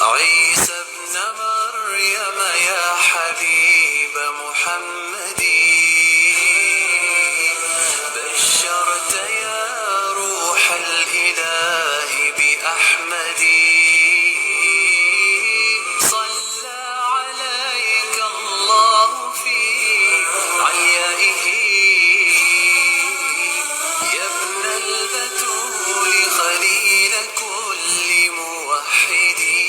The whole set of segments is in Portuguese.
عيسى ابن مريم يا حبيب محمدي بشرت يا روح الإله بأحمدي صلى عليك الله في عليائه يا ابن البتول خليل كل موحدي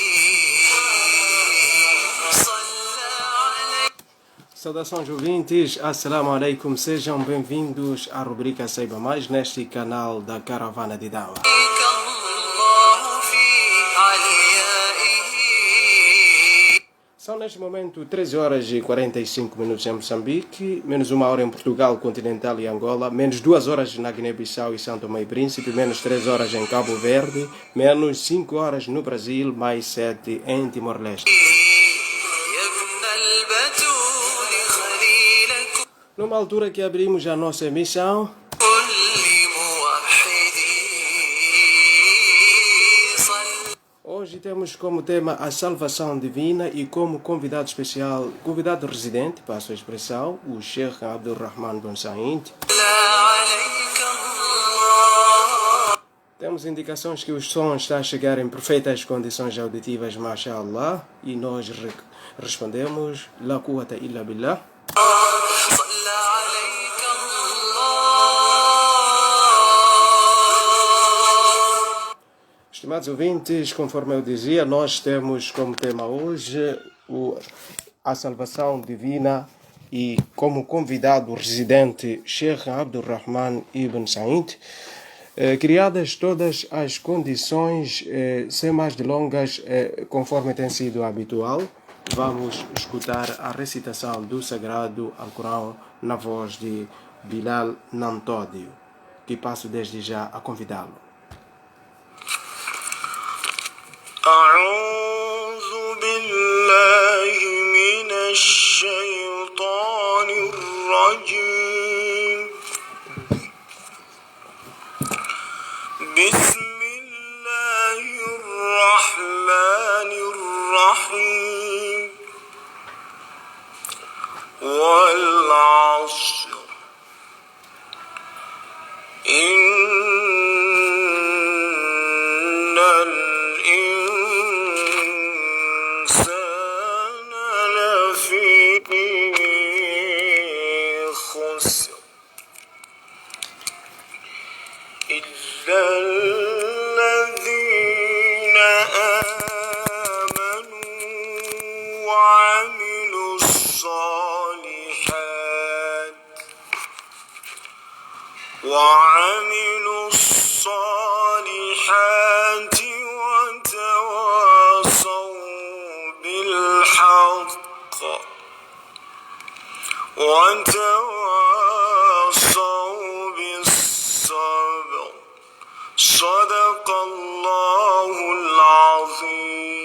Saudações ouvintes, Assalamu alaikum, sejam bem-vindos à rubrica Saiba Mais neste canal da Caravana de Dawa. São neste momento 13 horas e 45 minutos em Moçambique, menos 1 hora em Portugal continental e Angola, menos 2 horas na Guiné-Bissau e São Tomé e Príncipe, menos 3 horas em Cabo Verde, menos 5 horas no Brasil, mais 7 em Timor-Leste. Numa altura que abrimos a nossa emissão, hoje temos como tema a salvação divina e como convidado especial, convidado residente, passo a expressão, o Sheikh Abdul Rahman bin Said. Temos indicações que o som está a chegar em perfeitas condições auditivas, mashallah, e nós respondemos, la quwwata illa billah. Estimados ouvintes, conforme eu dizia, nós temos como tema hoje a salvação divina e como convidado residente Sheikh Abdul Rahman ibn Said. Criadas todas as condições, sem mais delongas, conforme tem sido habitual, vamos escutar a recitação do Sagrado Alcorão na voz de Bilal Nantódio, que passo desde já a convidá-lo. أعوذ بالله من الشيطان الرجيم بسم الله الرحمن الرحيم والعصر إن الإنسان لفي خسر إلا الذين آمنوا وعملوا الصالحات وتواصوا بالحق وتواصوا بالصبر صدق الله العظيم.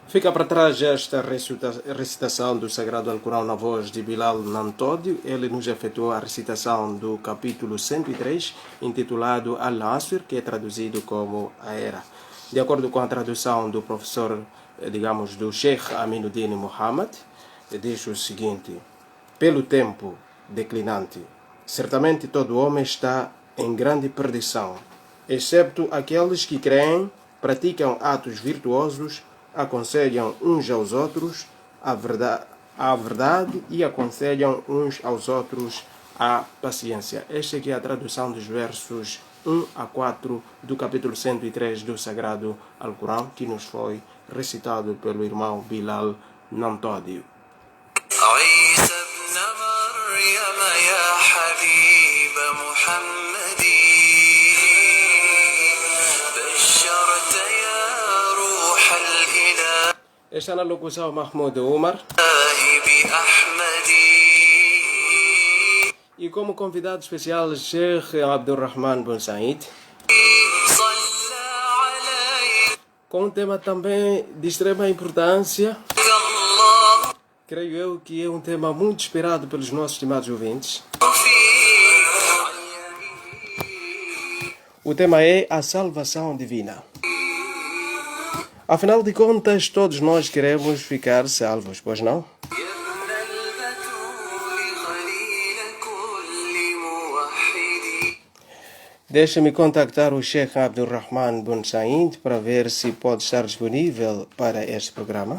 Fica para trás esta recitação do Sagrado Alcorão na voz de Bilal Nantódio. Ele nos efetuou a recitação do capítulo 103, intitulado Al-Asr, que é traduzido como a Era. De acordo com a tradução do professor, do Sheikh Aminuddin Muhammad, diz o seguinte: pelo tempo declinante, certamente todo homem está em grande perdição, excepto aqueles que creem, praticam atos virtuosos, aconselham uns aos outros a verdade e aconselham uns aos outros a paciência. Esta aqui é a tradução dos versos 1 a 4 do capítulo 103 do Sagrado Alcorão, que nos foi recitado pelo irmão Bilal Nantódio. Está na locução Mahmoud Omar. E como convidado especial, Sheikh Abdul Rahman bin Said. Com um tema também de extrema importância. Creio eu que é um tema muito esperado pelos nossos estimados ouvintes. O tema é a salvação divina. Afinal de contas, todos nós queremos ficar salvos, pois não? Deixa-me contactar o Sheikh Abdulrahman Bin Said para ver se pode estar disponível para este programa.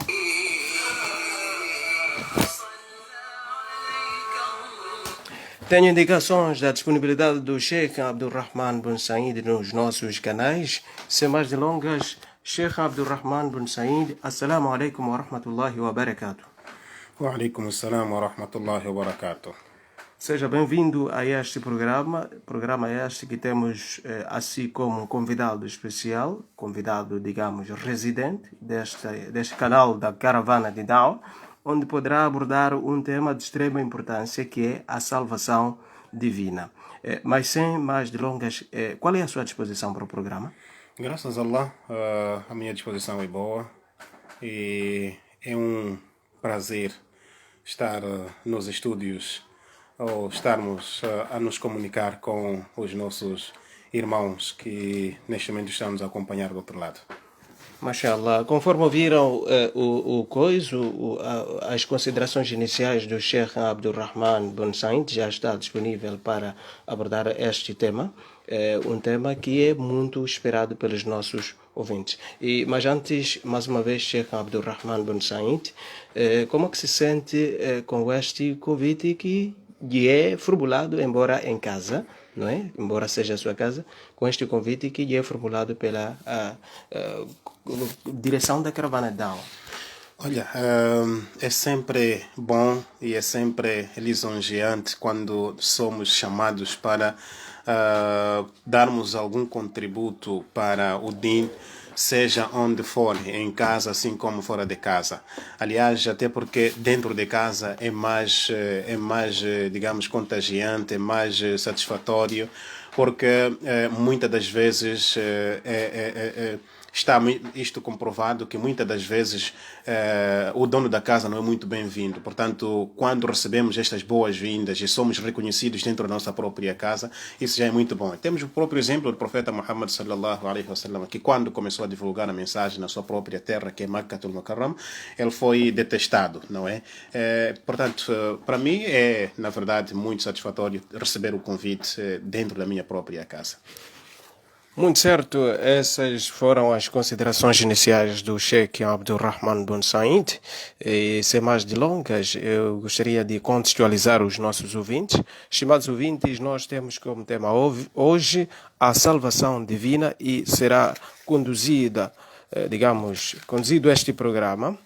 Tenho indicações da disponibilidade do Sheikh Abdulrahman Bin Said nos nossos canais. Sem mais delongas, Sheikh Abdulrahman Bin Said, Assalamu alaikum wa rahmatullahi wa barakatuh. Wa alaikum assalam wa rahmatullahi wa barakatuh. Seja bem-vindo a este programa este que temos assim como um convidado especial, convidado, digamos, residente deste canal da Caravana de Dao, onde poderá abordar um tema de extrema importância que é a salvação divina. Mas sem mais delongas, qual é a sua disposição para o programa? Graças a Allah, a minha disposição é boa e é um prazer estar nos estúdios ou estarmos a nos comunicar com os nossos irmãos que neste momento estão nos a acompanhar do outro lado. Mashallah, conforme ouviram as considerações iniciais do Sheikh Abdulrahman Bin Said, já está disponível para abordar este tema, um tema que é muito esperado pelos nossos ouvintes. Mas antes, mais uma vez, Sheikh Abdulrahman Bin Said, como é que se sente com este convite que é formulado, embora em casa, não é? Embora seja a sua casa, com este convite que é formulado pela direção da Caravana de Dao? Olha, é sempre bom e é sempre lisonjeante quando somos chamados para darmos algum contributo para o Din, seja onde for, em casa, assim como fora de casa. Aliás, até porque dentro de casa é mais, digamos, contagiante, é mais satisfatório, porque muitas das vezes está isto comprovado que muitas das vezes o dono da casa não é muito bem-vindo. Portanto, quando recebemos estas boas-vindas e somos reconhecidos dentro da nossa própria casa, isso já é muito bom. Temos o próprio exemplo do profeta Muhammad sallallahu alaihi wasallam, que quando começou a divulgar a mensagem na sua própria terra, que é Makkatul Mukarram, ele foi detestado, não é? Portanto, para mim é, na verdade, muito satisfatório receber o convite dentro da minha própria casa. Muito certo, essas foram as considerações iniciais do Sheikh Abdulrahman Bin Said. E sem mais delongas, eu gostaria de contextualizar os nossos ouvintes. Estimados ouvintes, nós temos como tema hoje a salvação divina e será conduzido este programa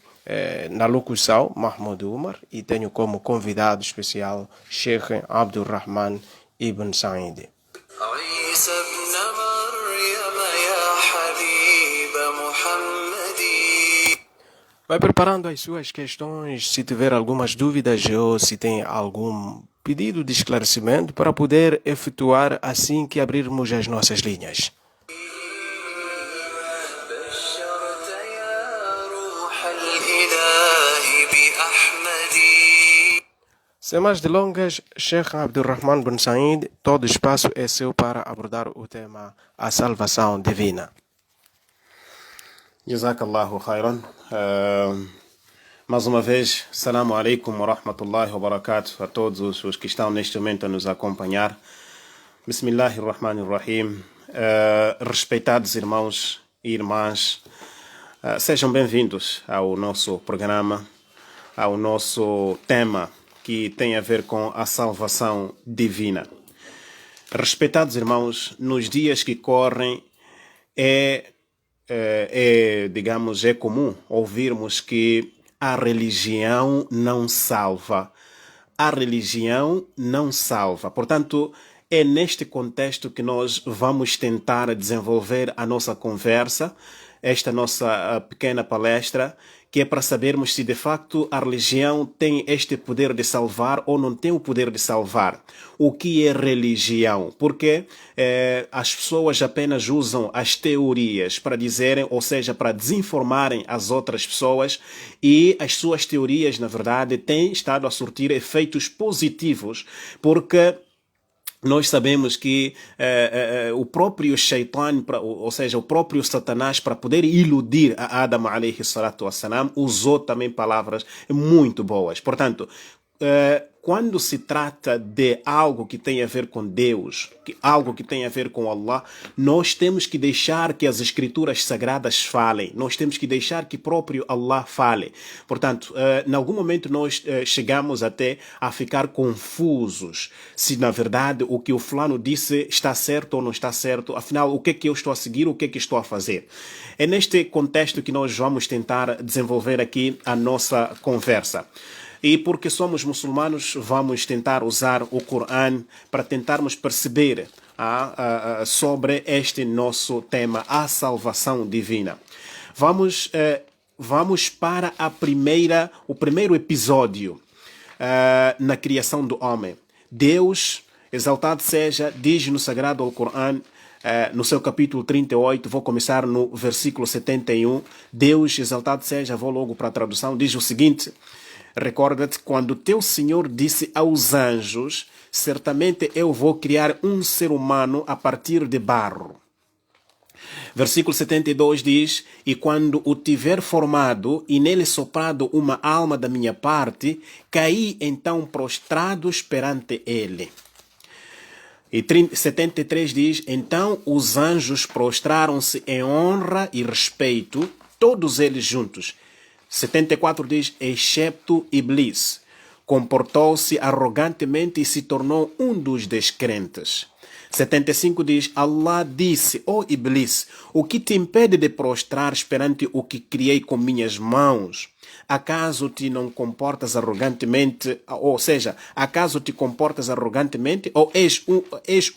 na locução Mahmoud Umar, e tenho como convidado especial Sheikh Abdulrahman Ibn Said. Vai preparando as suas questões, se tiver algumas dúvidas ou se tem algum pedido de esclarecimento para poder efetuar assim que abrirmos as nossas linhas. Sem mais delongas, Sheikh Abdulrahman Bin Said, todo espaço é seu para abordar o tema a salvação divina. Jazakallahu khairan. Mais uma vez, Assalamu alaikum wa rahmatullahi wa barakatuh a todos os que estão neste momento a nos acompanhar. Bismillahirrahmanirrahim. Respeitados irmãos e irmãs, sejam bem-vindos ao nosso programa, ao nosso tema que tem a ver com a salvação divina. Respeitados irmãos, nos dias que correm é comum ouvirmos que a religião não salva. A religião não salva. Portanto, é neste contexto que nós vamos tentar desenvolver a nossa conversa, esta nossa pequena palestra, que é para sabermos se de facto a religião tem este poder de salvar ou não tem o poder de salvar. O que é religião? Porque as pessoas apenas usam as teorias para dizerem, ou seja, para desinformarem as outras pessoas, e as suas teorias, na verdade, têm estado a surtir efeitos positivos, porque nós sabemos que o próprio Shaitan, ou seja, o próprio Satanás, para poder iludir a Adam alayhi salatu wassalam, usou também palavras muito boas. Portanto, quando se trata de algo que tem a ver com Deus, algo que tem a ver com Allah, nós temos que deixar que as escrituras sagradas falem, nós temos que deixar que próprio Allah fale. Portanto, em algum momento nós chegamos até a ficar confusos se na verdade o que o fulano disse está certo ou não está certo, afinal o que é que eu estou a seguir, o que é que estou a fazer. É neste contexto que nós vamos tentar desenvolver aqui a nossa conversa. E porque somos muçulmanos, vamos tentar usar o Corão para tentarmos perceber sobre este nosso tema, a salvação divina. Vamos para o primeiro episódio na criação do homem. Deus, exaltado seja, diz no Sagrado Alcorão, no seu capítulo 38, vou começar no versículo 71. Deus, exaltado seja, vou logo para a tradução, diz o seguinte: recorda-te quando teu Senhor disse aos anjos: certamente eu vou criar um ser humano a partir de barro. Versículo 72 diz: e quando o tiver formado e nele soprado uma alma da minha parte, caí então prostrados perante ele. E 73 diz: então os anjos prostraram-se em honra e respeito, todos eles juntos. 74 diz: excepto Iblis, comportou-se arrogantemente e se tornou um dos descrentes. 75 diz: Allah disse: ó Iblis, o que te impede de prostrares perante o que criei com minhas mãos? Acaso te não comportas arrogantemente, ou seja, acaso te comportas arrogantemente ou és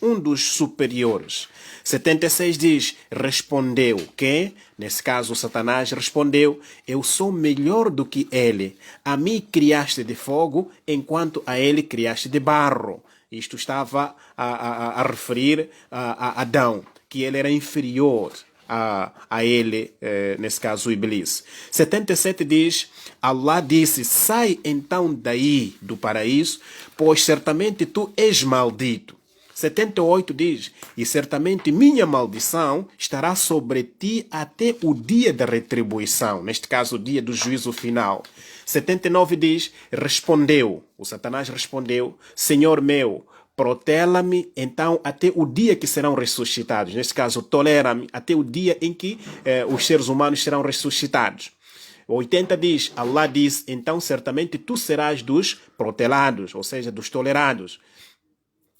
um dos superiores? 76 diz: respondeu que, nesse caso Satanás respondeu: eu sou melhor do que ele. A mim criaste de fogo, enquanto a ele criaste de barro. Isto estava a referir a Adão, que ele era inferior a ele, nesse caso o Iblis. 77 diz: Allah disse: sai então daí do paraíso, pois certamente tu és maldito. 78 diz: e certamente minha maldição estará sobre ti até o dia da retribuição, neste caso o dia do juízo final. 79 diz: o Satanás respondeu: Senhor meu, protela-me então até o dia que serão ressuscitados. Neste caso, tolera-me até o dia em que os seres humanos serão ressuscitados. 80 diz: Allah diz: então certamente tu serás dos protelados, ou seja, dos tolerados.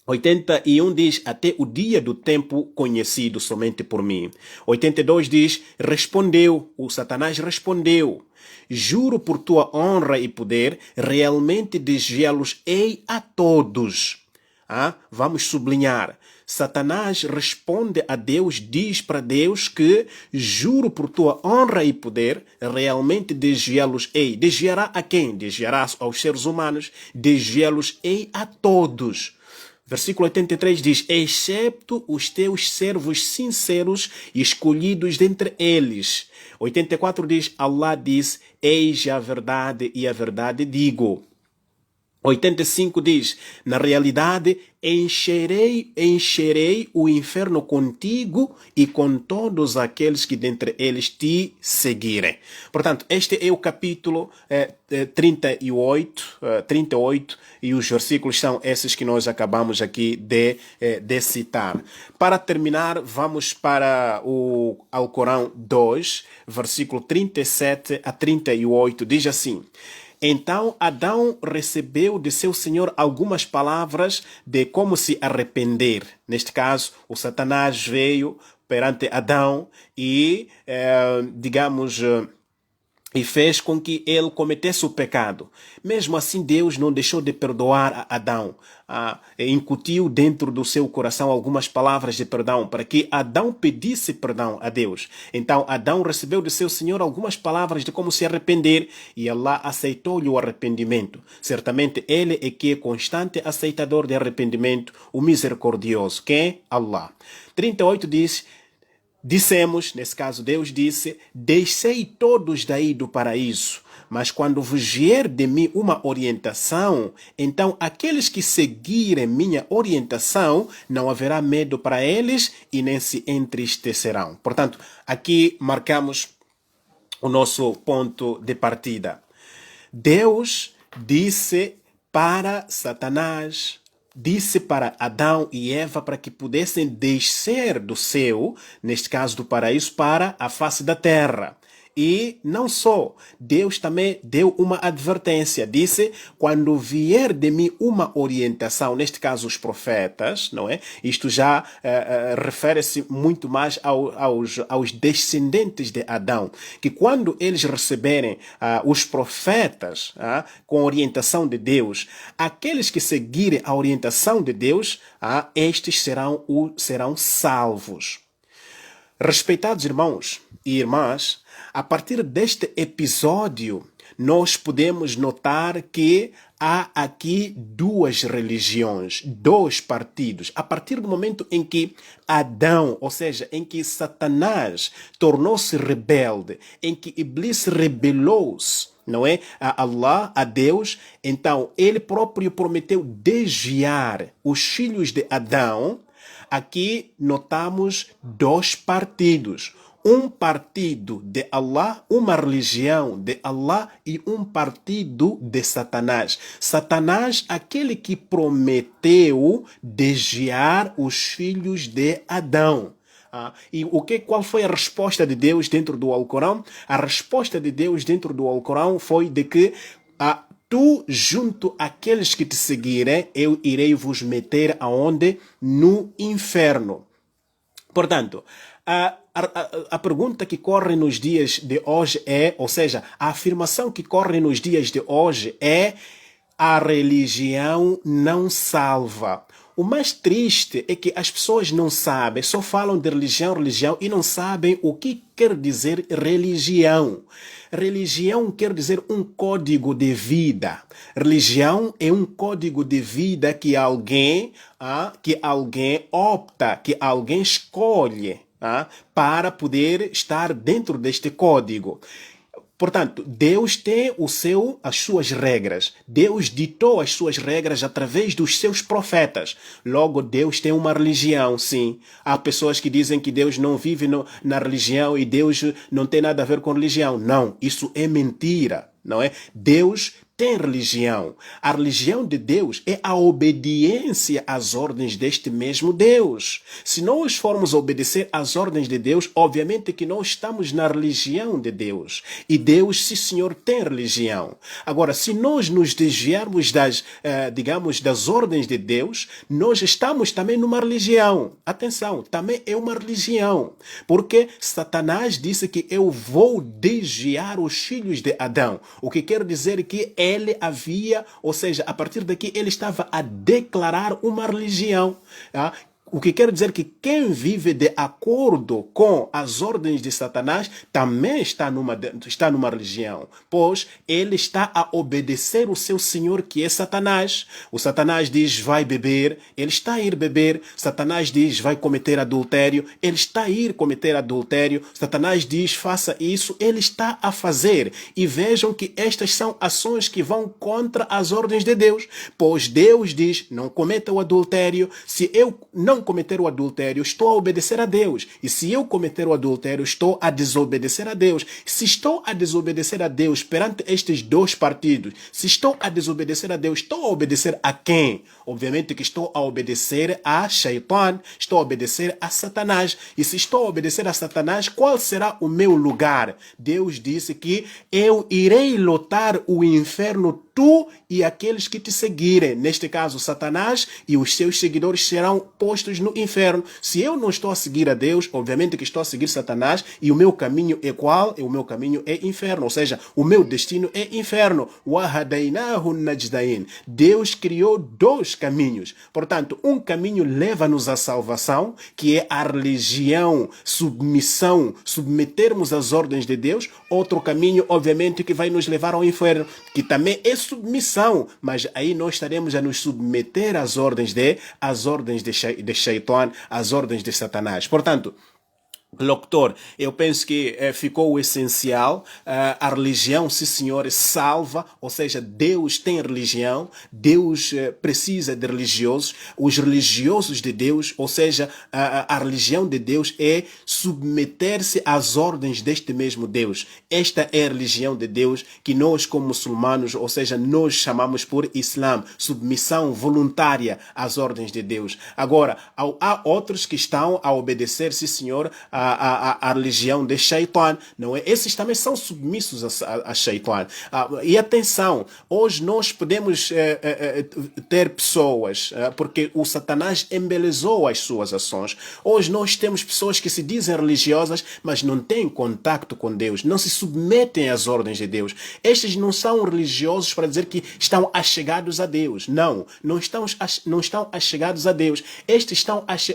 81 diz: até o dia do tempo conhecido somente por mim. 82 diz: o Satanás respondeu: juro por tua honra e poder, realmente desviá-los-ei a todos. Vamos sublinhar. Satanás responde a Deus, diz para Deus que juro por tua honra e poder, realmente desviá-los-ei. Desviará a quem? Desviará aos seres humanos, desviá-los-ei a todos. Versículo 83 diz: excepto os teus servos sinceros e escolhidos dentre eles. 84 diz: Allah diz: eis a verdade e a verdade digo. 85 diz: na realidade, encherei o inferno contigo e com todos aqueles que dentre eles te seguirem. Portanto, este é o capítulo 38 e os versículos são esses que nós acabamos aqui de citar. Para terminar, vamos para o Alcorão 2, versículo 37 a 38, diz assim: então Adão recebeu de seu Senhor algumas palavras de como se arrepender. Neste caso, o Satanás veio perante Adão e, e fez com que ele cometesse o pecado. Mesmo assim, Deus não deixou de perdoar a Adão. Incutiu dentro do seu coração algumas palavras de perdão para que Adão pedisse perdão a Deus. Então, Adão recebeu de seu Senhor algumas palavras de como se arrepender e Allah aceitou-lhe o arrependimento. Certamente, Ele é que é constante aceitador de arrependimento, o misericordioso, que é Allah. 38 diz: Dissemos, nesse caso Deus disse, deixei todos daí do paraíso, mas quando vos vier de mim uma orientação, então aqueles que seguirem minha orientação, não haverá medo para eles e nem se entristecerão. Portanto, aqui marcamos o nosso ponto de partida. Deus disse para Satanás, disse para Adão e Eva para que pudessem descer do céu, neste caso do paraíso, para a face da terra. E não só, Deus também deu uma advertência, disse, quando vier de mim uma orientação, neste caso os profetas, não é? Isto já refere-se muito mais aos descendentes de Adão, que quando eles receberem os profetas com orientação de Deus, aqueles que seguirem a orientação de Deus, estes serão salvos. Respeitados irmãos e irmãs, a partir deste episódio, nós podemos notar que há aqui duas religiões, dois partidos. A partir do momento em que Adão, ou seja, em que Satanás tornou-se rebelde, em que Iblis rebelou-se, não é? A Allah, a Deus, então ele próprio prometeu desviar os filhos de Adão. Aqui notamos dois partidos. Um partido de Allah, uma religião de Allah e um partido de Satanás. Satanás, aquele que prometeu desviar os filhos de Adão. E qual foi a resposta de Deus dentro do Alcorão? A resposta de Deus dentro do Alcorão foi de que tu, junto àqueles que te seguirem, eu irei vos meter aonde? No inferno. Portanto, a pergunta que corre nos dias de hoje ou seja, a afirmação que corre nos dias de hoje é: a religião não salva. O mais triste é que as pessoas não sabem, só falam de religião e não sabem o que quer dizer religião. Religião quer dizer um código de vida. Religião é um código de vida que alguém opta, que alguém escolhe para poder estar dentro deste código. Portanto, Deus tem as suas regras. Deus ditou as suas regras através dos seus profetas. Logo, Deus tem uma religião, sim. Há pessoas que dizem que Deus não vive na religião e Deus não tem nada a ver com religião. Não, isso é mentira, não é? Deus tem religião. A religião de Deus é a obediência às ordens deste mesmo Deus. Se nós formos obedecer às ordens de Deus, obviamente que nós estamos na religião de Deus. E Deus, sim senhor, tem religião. Agora, se nós nos desviarmos das ordens de Deus, nós estamos também numa religião. Atenção, também é uma religião. Porque Satanás disse que eu vou desviar os filhos de Adão. O que quer dizer que ele havia, ou seja, a partir daqui ele estava a declarar uma religião. O que quer dizer que quem vive de acordo com as ordens de Satanás também está numa religião, pois ele está a obedecer o seu senhor, que é Satanás. O Satanás diz vai beber, ele está a ir beber. Satanás diz vai cometer adultério, ele está a ir cometer adultério. Satanás diz faça isso, ele está a fazer. E vejam que estas são ações que vão contra as ordens de Deus, pois Deus diz não cometa o adultério. Se eu não cometer o adultério, estou a obedecer a Deus. E se eu cometer o adultério, estou a desobedecer a Deus. Se estou a desobedecer a Deus perante estes dois partidos, se estou a desobedecer a Deus, estou a obedecer a quem? Obviamente que estou a obedecer a Shaitan, estou a obedecer a Satanás. E se estou a obedecer a Satanás, qual será o meu lugar? Deus disse que eu irei lotar o inferno, tu e aqueles que te seguirem. Neste caso, Satanás e os seus seguidores serão postos no inferno. Se eu não estou a seguir a Deus, obviamente que estou a seguir Satanás, e o meu caminho é qual? O meu caminho é inferno, ou seja, o meu destino é inferno. وَهَدَيْنَاهُ النَّجْدَيْنِ. Deus criou dois caminhos. Portanto, um caminho leva-nos à salvação, que é a religião, submissão, submetermos às ordens de Deus. Outro caminho, obviamente, que vai nos levar ao inferno, que também é submissão, mas aí nós estaremos a nos submeter às ordens de Shaitan, às ordens de Satanás. Portanto, Doctor, eu penso que ficou o essencial. A religião, sim senhor, salva, ou seja, Deus tem religião, Deus precisa de religiosos, os religiosos de Deus, ou seja, a religião de Deus é submeter-se às ordens deste mesmo Deus. Esta é a religião de Deus que nós como muçulmanos, ou seja, nós chamamos por Islã, submissão voluntária às ordens de Deus. Agora, há outros que estão a obedecer, sim senhor, a religião de Shaitan, não é? Esses também são submissos a Shaitan. E atenção, hoje nós podemos ter pessoas, porque o Satanás embelezou as suas ações. Hoje nós temos pessoas que se dizem religiosas, mas não têm contato com Deus, não se submetem às ordens de Deus. Estes não são religiosos para dizer que estão achegados a Deus. Não estão achegados a Deus. Estes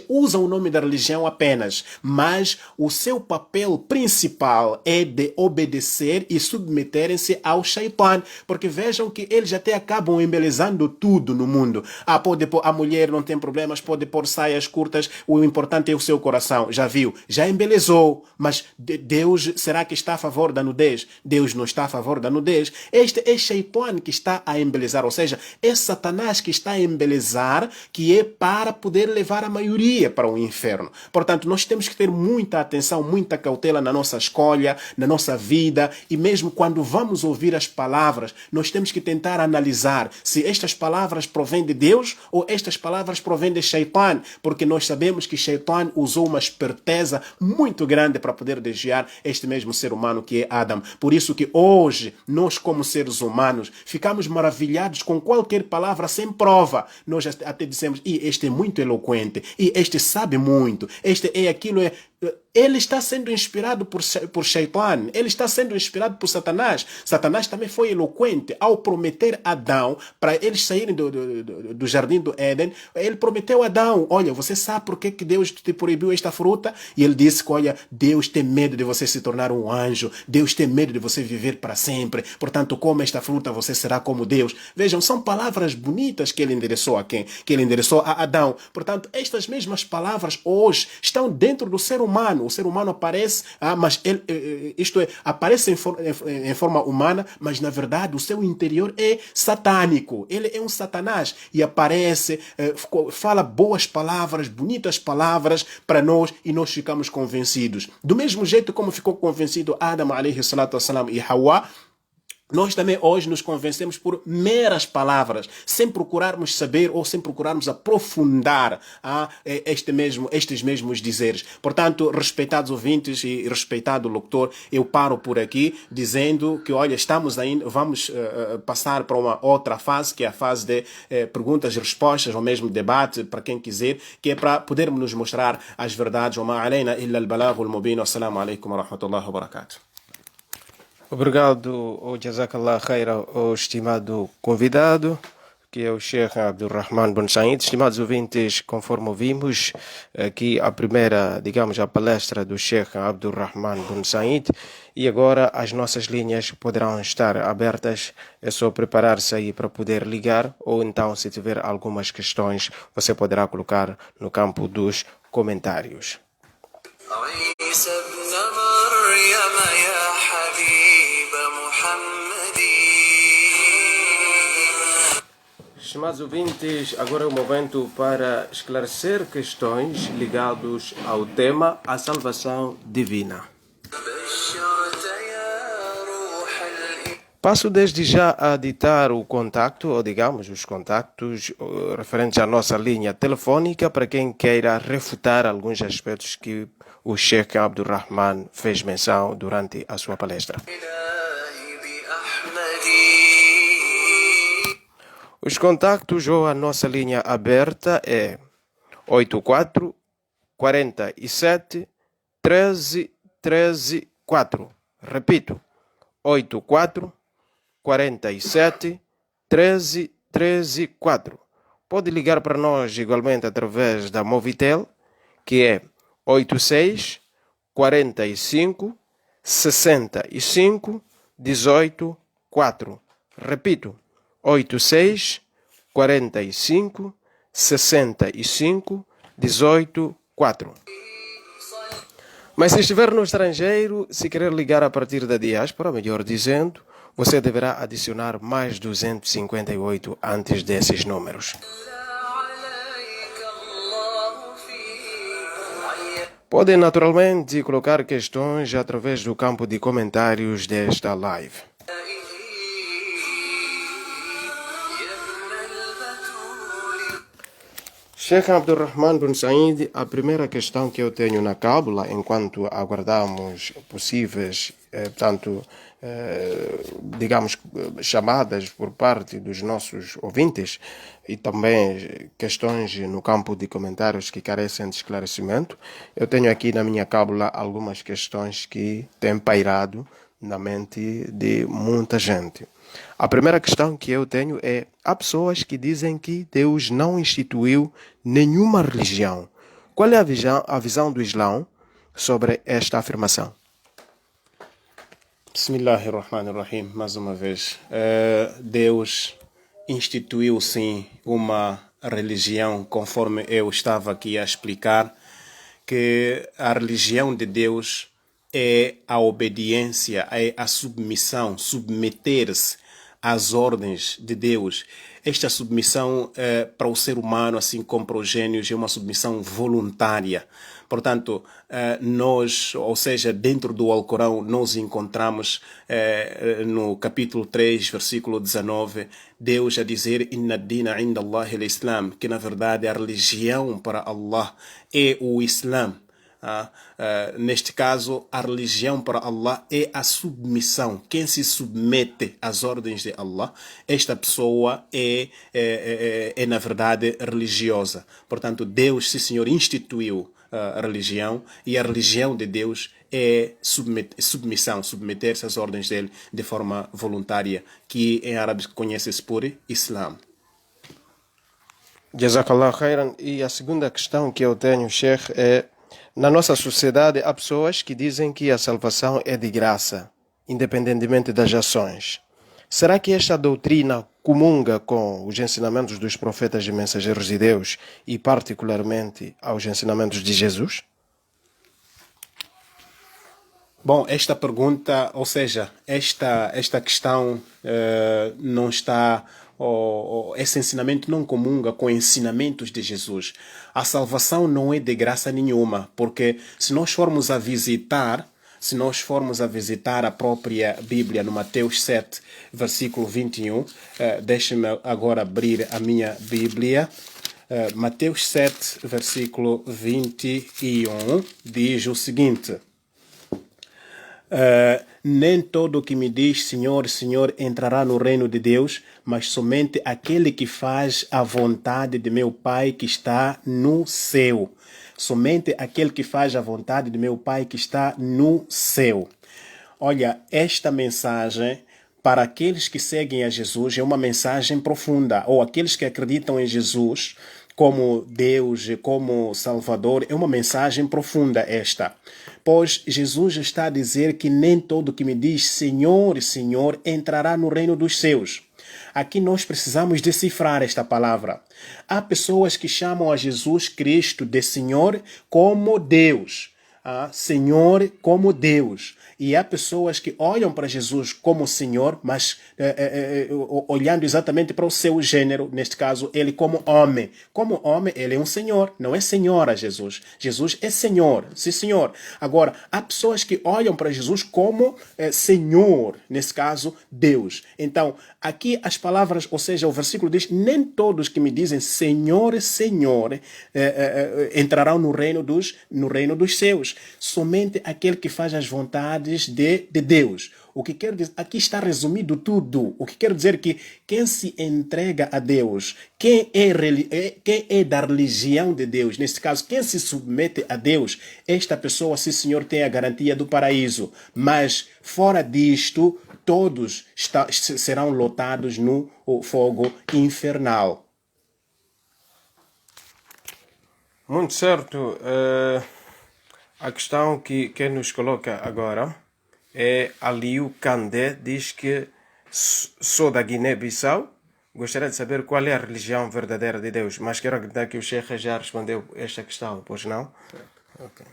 usam o nome da religião apenas, mas o seu papel principal é de obedecer e submeterem-se ao Shaitan, porque vejam que eles até acabam embelezando tudo no mundo. A mulher não tem problemas, pode pôr saias curtas, o importante é o seu coração. Já viu? Já embelezou, mas Deus, será que está a favor da nudez? Deus não está a favor da nudez. Este é Shaitan que está a embelezar, ou seja, é Satanás que está a embelezar, que é para poder levar a maioria para o inferno. Portanto, nós temos que ter muita atenção, muita cautela na nossa escolha, na nossa vida, e mesmo quando vamos ouvir as palavras, nós temos que tentar analisar se estas palavras provêm de Deus ou estas palavras provêm de Shaitan, porque nós sabemos que Shaitan usou uma esperteza muito grande para poder desviar este mesmo ser humano que é Adão. Por isso que hoje, nós como seres humanos, ficamos maravilhados com qualquer palavra sem prova. Nós até dizemos, este é muito eloquente, e este sabe muito, este é aquilo, ele está sendo inspirado por Shaitan, ele está sendo inspirado por Satanás. Satanás também foi eloquente ao prometer a Adão, para eles saírem do jardim do Éden. Ele prometeu a Adão, olha, você sabe por que Deus te proibiu esta fruta? E ele disse que, olha, Deus tem medo de você se tornar um anjo, Deus tem medo de você viver para sempre, portanto, coma esta fruta, você será como Deus. Vejam, são palavras bonitas que ele endereçou a quem? Que ele endereçou a Adão. Portanto, estas mesmas palavras hoje estão dentro do ser humano. O ser humano aparece, mas aparece em forma humana, mas na verdade o seu interior é satânico. Ele é um Satanás e aparece, fala boas palavras, bonitas palavras para nós, e nós ficamos convencidos. Do mesmo jeito como ficou convencido Adam alayhi salatu wassalam e Hawa, nós também hoje nos convencemos por meras palavras, sem procurarmos saber ou sem procurarmos aprofundar estes mesmos dizeres. Portanto, respeitados ouvintes e respeitado locutor, eu paro por aqui dizendo que, olha, vamos passar para uma outra fase, que é a fase de perguntas e respostas, ou mesmo debate, para quem quiser, que é para podermos nos mostrar as verdades. Wa ma alayna illa al-balagh al-mubin. Wassalamu alaikum wa rahmatullahi wa barakatuh. Obrigado, Jazakallah Khaira, ao estimado convidado, que é o Sheikh Abdulrahman Ben Said. Estimados ouvintes, conforme ouvimos aqui a primeira, digamos, a palestra do Sheikh Abdulrahman Ben Said, e agora as nossas linhas poderão estar abertas. É só preparar-se aí para poder ligar, ou então, se tiver algumas questões, você poderá colocar no campo dos comentários. Estimados ouvintes, agora é o momento para esclarecer questões ligadas ao tema a salvação divina. Passo desde já a ditar o contacto, ou digamos, os contactos referentes à nossa linha telefônica, para quem queira refutar alguns aspectos que o Sheikh Abdulrahman fez menção durante a sua palestra. Os contactos ou a nossa linha aberta é 84 47 13 13 4. Repito, 84 47 13 13 4. Pode ligar para nós igualmente através da Movitel, que é 86 45 65 18 4. Repito, 86 45 65 18 4. Mas se estiver no estrangeiro, se querer ligar a partir da diáspora, melhor dizendo, você deverá adicionar mais 258 antes desses números. Podem naturalmente colocar questões através do campo de comentários desta live. Sheikh Abdurrahman bin Said, a primeira questão que eu tenho na cábula, enquanto aguardamos possíveis, digamos, chamadas por parte dos nossos ouvintes e também questões no campo de comentários que carecem de esclarecimento, eu tenho aqui na minha cábula algumas questões que têm pairado na mente de muita gente. A primeira questão que eu tenho é: há pessoas que dizem que Deus não instituiu nenhuma religião. Qual é a visão do Islão sobre esta afirmação? Bismillahirrahmanirrahim, mais uma vez. Deus instituiu sim uma religião, conforme eu estava aqui a explicar, que a religião de Deus é a obediência, é a submissão, submeter-se às ordens de Deus. Esta submissão para o ser humano, assim como para os gênios, é uma submissão voluntária. Portanto, nós, ou seja, dentro do Alcorão, nós encontramos no capítulo 3, versículo 19, Deus a dizer: Inna dina inda Allah al-Islam, que na verdade a religião para Allah é o Islã. Neste caso, a religião para Allah é a submissão. Quem se submete às ordens de Allah, esta pessoa é na verdade religiosa. Portanto, Deus, sim senhor, instituiu a religião, e a religião de Deus é submissão, submeter-se às ordens dele de forma voluntária, que em árabe conhece-se por Islã. Jazakallah khairan. E a segunda questão que eu tenho, Sheikh, é: na nossa sociedade há pessoas que dizem que a salvação é de graça, independentemente das ações. Será que esta doutrina comunga com os ensinamentos dos profetas e mensageiros de Deus e particularmente aos ensinamentos de Jesus? Bom, esta pergunta, ou seja, esta questão não está... esse ensinamento não comunga com ensinamentos de Jesus. A salvação não é de graça nenhuma, porque se nós formos a visitar a própria Bíblia no Mateus 7, versículo 21, deixe-me agora abrir a minha Bíblia. Mateus 7, versículo 21, diz o seguinte: nem todo que me diz Senhor, Senhor entrará no reino de Deus, mas somente aquele que faz a vontade de meu Pai que está no céu. Somente aquele que faz a vontade de meu Pai que está no céu. Olha, esta mensagem para aqueles que seguem a Jesus é uma mensagem profunda, ou aqueles que acreditam em Jesus como Deus, como Salvador, é uma mensagem profunda esta. Pois Jesus está a dizer que nem todo que me diz Senhor, Senhor entrará no reino dos céus. Aqui nós precisamos decifrar esta palavra. Há pessoas que chamam a Jesus Cristo de Senhor como Deus. Senhor como Deus. E há pessoas que olham para Jesus como Senhor, mas olhando exatamente para o seu gênero, neste caso, ele como homem. Como homem, ele é um Senhor, não é Senhora Jesus. Jesus é Senhor, sim Senhor. Agora, há pessoas que olham para Jesus como Senhor, nesse caso, Deus. Então, aqui as palavras, ou seja, o versículo diz: nem todos que me dizem Senhor, Senhor, entrarão no reino dos céus. Somente aquele que faz as vontades de Deus. O que quer dizer, aqui está resumido tudo. O que quer dizer que quem se entrega a Deus, quem é da religião de Deus, neste caso, quem se submete a Deus, esta pessoa, sim senhor, tem a garantia do paraíso. Mas fora disto, todos serão lotados no fogo infernal. Muito certo. A questão que nos coloca agora é Aliu Kandé, diz que sou da Guiné-Bissau. Gostaria de saber qual é a religião verdadeira de Deus, mas quero acreditar que o Sheikh já respondeu esta questão, pois não? Okay.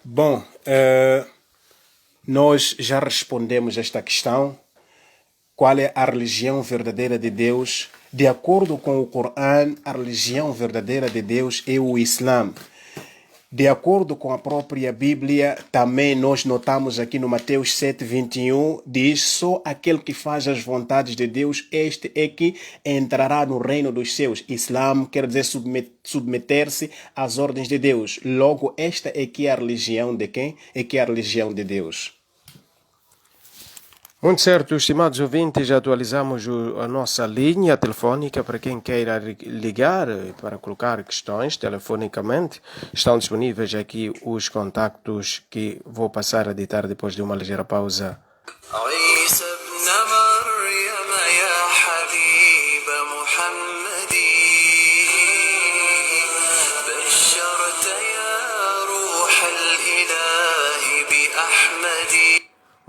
Bom, nós já respondemos esta questão. Qual é a religião verdadeira de Deus? De acordo com o Corão, a religião verdadeira de Deus é o Islã. De acordo com a própria Bíblia, também nós notamos aqui no Mateus 7:21, diz: só aquele que faz as vontades de Deus, este é que entrará no reino dos céus. Islã quer dizer submeter-se às ordens de Deus. Logo, esta é que é a religião de quem? É que é a religião de Deus. Muito certo, estimados ouvintes, já atualizamos a nossa linha telefônica para quem queira ligar para colocar questões telefonicamente. Estão disponíveis aqui os contactos que vou passar a ditar depois de uma ligeira pausa.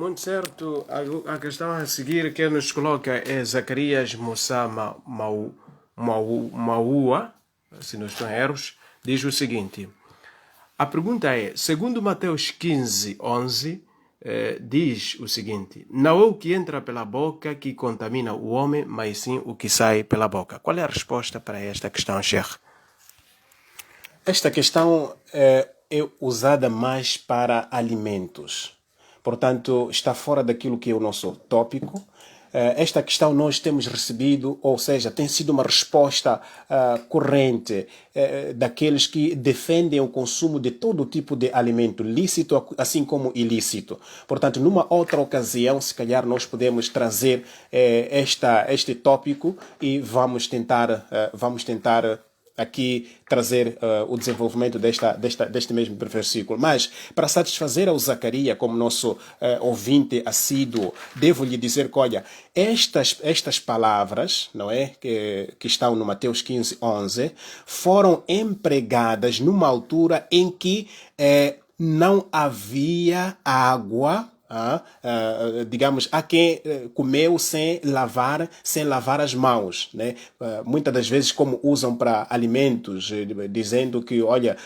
Muito certo, a questão a seguir que nos coloca é Zacarias Mussama Maua, se não estou em erros, diz o seguinte. A pergunta é, segundo Mateus 15:11, diz o seguinte: não é o que entra pela boca que contamina o homem, mas sim o que sai pela boca. Qual é a resposta para esta questão, Sheikh? Esta questão é usada mais para alimentos. Portanto, está fora daquilo que é o nosso tópico. Esta questão nós temos recebido, ou seja, tem sido uma resposta corrente daqueles que defendem o consumo de todo tipo de alimento, lícito assim como ilícito. Portanto, numa outra ocasião, se calhar nós podemos trazer este tópico e vamos tentar aqui trazer o desenvolvimento deste mesmo versículo. Mas, para satisfazer ao Zacarias, como nosso ouvinte assíduo, devo lhe dizer que, olha, estas palavras, não é, que estão no Mateus 15:11, foram empregadas numa altura em que não havia água. Digamos, há quem comeu sem lavar as mãos, né? Muitas das vezes, como usam para alimentos, dizendo que, olha,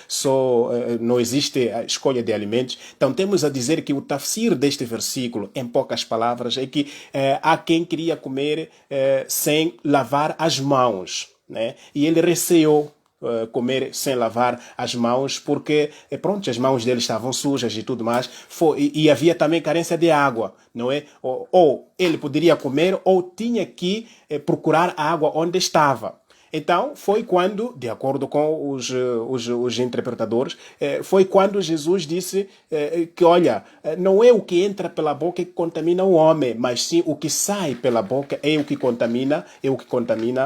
não existe a escolha de alimentos. Então, temos a dizer que o tafsir deste versículo, em poucas palavras, é que há quem queria comer sem lavar as mãos, né? E ele receou comer sem lavar as mãos, porque pronto, as mãos dele estavam sujas e tudo mais, e havia também carência de água, não é? Ou ele poderia comer ou tinha que procurar água onde estava. Então, foi quando, de acordo com os interpretadores, foi quando Jesus disse que, olha, não é o que entra pela boca que contamina o homem, mas sim o que sai pela boca é o que contamina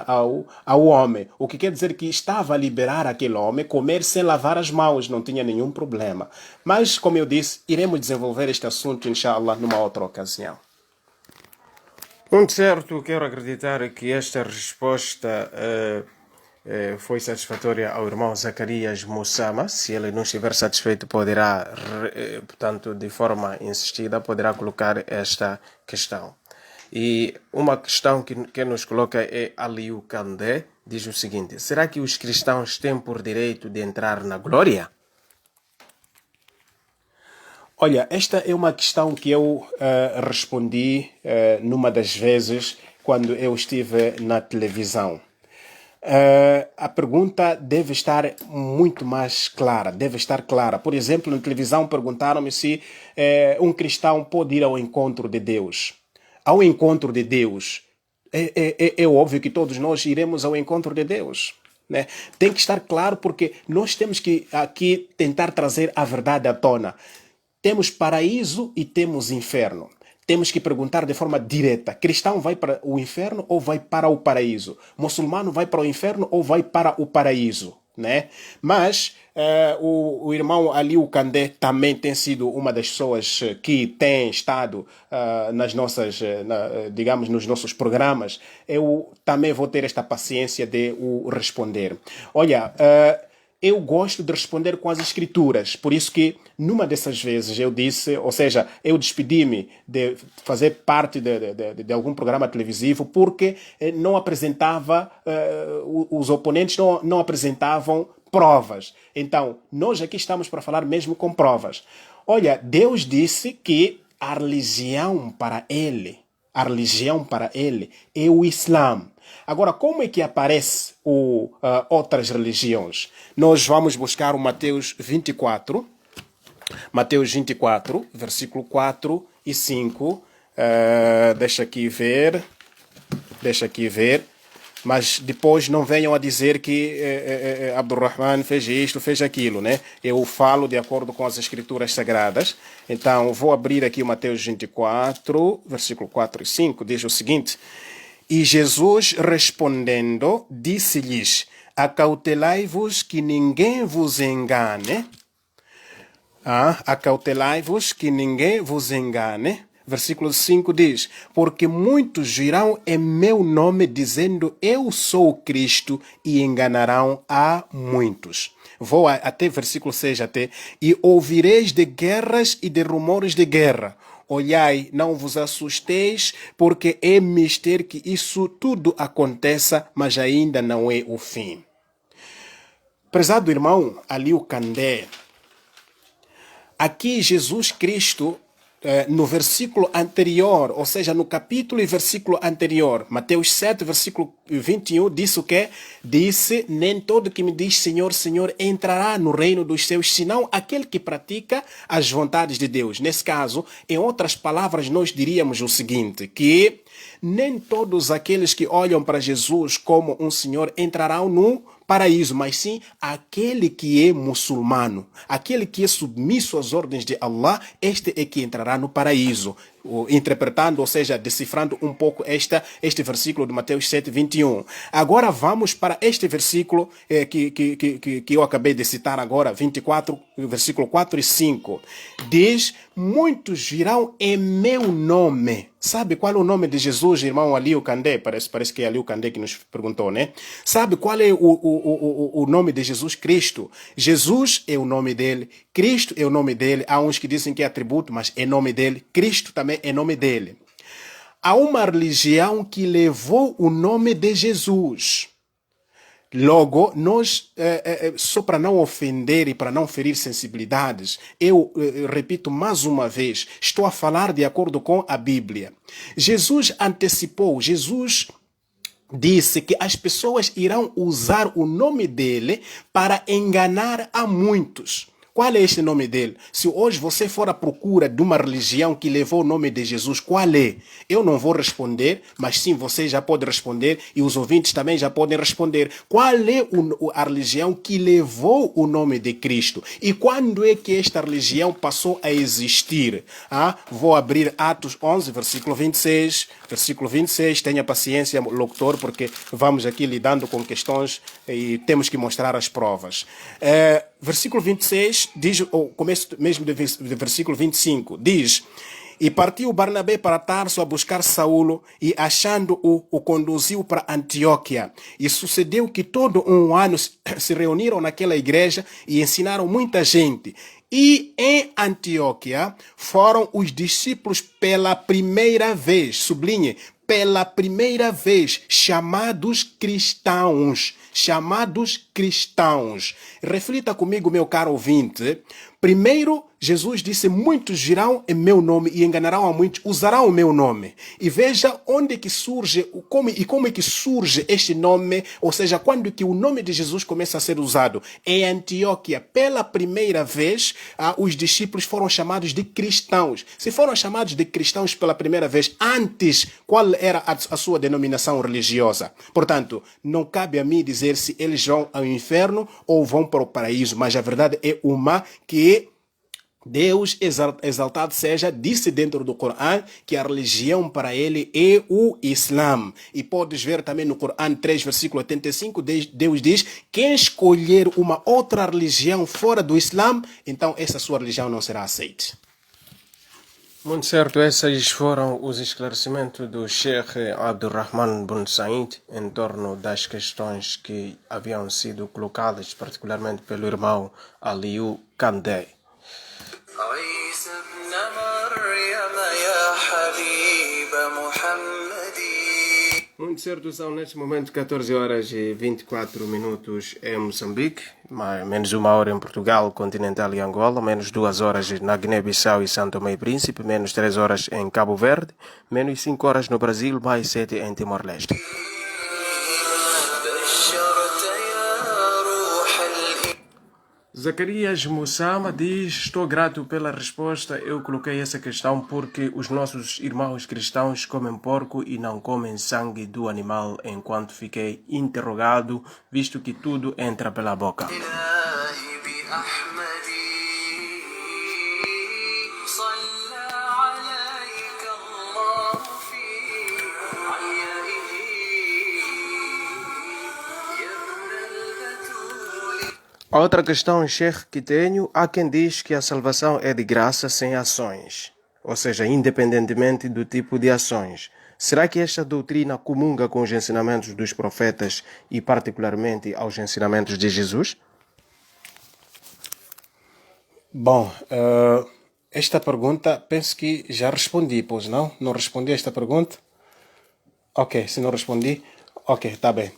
ao homem. O que quer dizer que estava a liberar aquele homem comer sem lavar as mãos, não tinha nenhum problema. Mas, como eu disse, iremos desenvolver este assunto, inshallah, numa outra ocasião. Muito certo, quero acreditar que esta resposta foi satisfatória ao irmão Zacarias Mussama. Se ele não estiver satisfeito, poderá, portanto, de forma insistida, poderá colocar esta questão. E uma questão que nos coloca é Aliu Kandé, diz o seguinte: será que os cristãos têm por direito de entrar na glória? Olha, esta é uma questão que eu respondi numa das vezes quando eu estive na televisão. A pergunta deve estar muito mais clara, deve estar clara. Por exemplo, na televisão perguntaram-me se um cristão pode ir ao encontro de Deus. Ao encontro de Deus, é óbvio que todos nós iremos ao encontro de Deus. Né? Tem que estar claro, porque nós temos que aqui tentar trazer a verdade à tona. Temos paraíso e temos inferno. Temos que perguntar de forma direta: cristão vai para o inferno ou vai para o paraíso? Muçulmano vai para o inferno ou vai para o paraíso? Né? Mas o irmão Aliu Kandé também tem sido uma das pessoas que tem estado nas nossas, digamos, nos nossos programas. Eu também vou ter esta paciência de o responder. Olha, eu gosto de responder com as escrituras, por isso que numa dessas vezes eu disse, ou seja, eu despedi-me de fazer parte de algum programa televisivo porque não apresentava, os oponentes não apresentavam provas. Então, nós aqui estamos para falar mesmo com provas. Olha, Deus disse que a religião para ele é o Islã. Agora, como é que aparece outras religiões? Nós vamos buscar o Mateus 24, versículo 4 e 5. Deixa aqui ver. Mas depois não venham a dizer que Abdurrahman fez isto, fez aquilo, né? Eu falo de acordo com as escrituras sagradas. Então, vou abrir aqui o Mateus 24, versículo 4 e 5, diz o seguinte: E Jesus respondendo, disse-lhes: Acautelai-vos que ninguém vos engane. Acautelai-vos que ninguém vos engane. Versículo 5 diz: Porque muitos virão em meu nome dizendo eu sou o Cristo e enganarão a muitos. Vou até versículo 6 até. E ouvireis de guerras e de rumores de guerra. Olhai, não vos assusteis, porque é mister que isso tudo aconteça, mas ainda não é o fim. Prezado irmão Aliu Kandé, aqui Jesus Cristo, no versículo anterior, ou seja, no capítulo e versículo anterior, Mateus 7, versículo 21, disse o quê? Disse: nem todo que me diz Senhor, Senhor entrará no reino dos céus, senão aquele que pratica as vontades de Deus. Nesse caso, em outras palavras, nós diríamos o seguinte, que nem todos aqueles que olham para Jesus como um Senhor entrarão no paraíso, mas sim aquele que é muçulmano, aquele que é submisso às ordens de Allah, este é que entrará no paraíso. Interpretando, ou seja, decifrando um pouco este versículo de Mateus 7, 21. Agora vamos para este versículo que eu acabei de citar agora, 24, versículo 4 e 5. Diz: muitos virão em meu nome. Sabe qual é o nome de Jesus, irmão Aliu Kandé? Parece que é Aliu Kandé que nos perguntou, né? Sabe qual é o nome de Jesus Cristo? Jesus é o nome dele, Cristo é o nome dele. Há uns que dizem que é atributo, mas é nome dele. Cristo também é nome dele. Há uma religião que levou o nome de Jesus. Logo, nós, só para não ofender e para não ferir sensibilidades, eu repito mais uma vez, estou a falar de acordo com a Bíblia. Jesus antecipou, Jesus disse que as pessoas irão usar o nome dele para enganar a muitos. Qual é este nome dele? Se hoje você for à procura de uma religião que levou o nome de Jesus, qual é? Eu não vou responder, mas sim você já pode responder e os ouvintes também já podem responder. Qual é a religião que levou o nome de Cristo? E quando é que esta religião passou a existir? Vou abrir Atos 11, versículo 26. Versículo 26, tenha paciência, locutor, porque vamos aqui lidando com questões e temos que mostrar as provas. Versículo 26, diz, o começo mesmo do versículo 25, diz: E partiu Barnabé para Tarso a buscar Saulo, e achando-o, o conduziu para Antioquia. E sucedeu que todo um ano se reuniram naquela igreja e ensinaram muita gente. E em Antioquia foram os discípulos pela primeira vez, sublinhe, pela primeira vez, chamados cristãos. Reflita comigo, meu caro ouvinte. Primeiro, Jesus disse: muitos virão em meu nome e enganarão a muitos, usarão o meu nome. E veja onde que surge, como é que surge este nome, ou seja, quando que o nome de Jesus começa a ser usado. Em Antioquia, pela primeira vez, os discípulos foram chamados de cristãos. Se foram chamados de cristãos pela primeira vez, antes, qual era a sua denominação religiosa? Portanto, não cabe a mim dizer se eles vão ao inferno ou vão para o paraíso, mas a verdade é uma, que Deus exaltado seja, disse dentro do Corão que a religião para ele é o Islã. E podes ver também no Corão 3, versículo 85, Deus diz: quem escolher uma outra religião fora do Islã, então essa sua religião não será aceita. Muito certo, esses foram os esclarecimentos do Sheikh Abdurrahman bin Said em torno das questões que haviam sido colocadas, particularmente pelo irmão Aliu Kandé. عيسى ابن مريم يا حبيب محمد Muito certo, são neste momento 14 horas e 24 minutos em Moçambique, menos 1 hora em Portugal, continental e Angola, menos 2 horas na Guiné-Bissau e São Tomé e Príncipe, menos 3 horas em Cabo Verde, menos 5 horas no Brasil, mais 7 em Timor-Leste. Zacarias Mussama diz: estou grato pela resposta. Eu coloquei essa questão porque os nossos irmãos cristãos comem porco e não comem sangue do animal, enquanto fiquei interrogado, visto que tudo entra pela boca. A outra questão, Sheikh, que tenho, há quem diz que a salvação é de graça sem ações, ou seja, independentemente do tipo de ações. Será que esta doutrina comunga com os ensinamentos dos profetas e particularmente aos ensinamentos de Jesus? Bom, esta pergunta penso que já respondi, pois não? Não respondi esta pergunta? Ok, se não respondi, ok, está bem.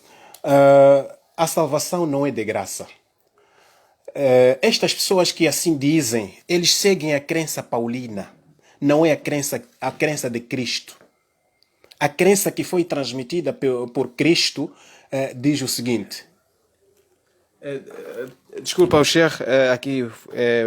A salvação não é de graça. Estas pessoas que assim dizem, eles seguem a crença paulina, não é a crença de Cristo. A crença que foi transmitida por Cristo diz o seguinte. Desculpa, o Sheikh, aqui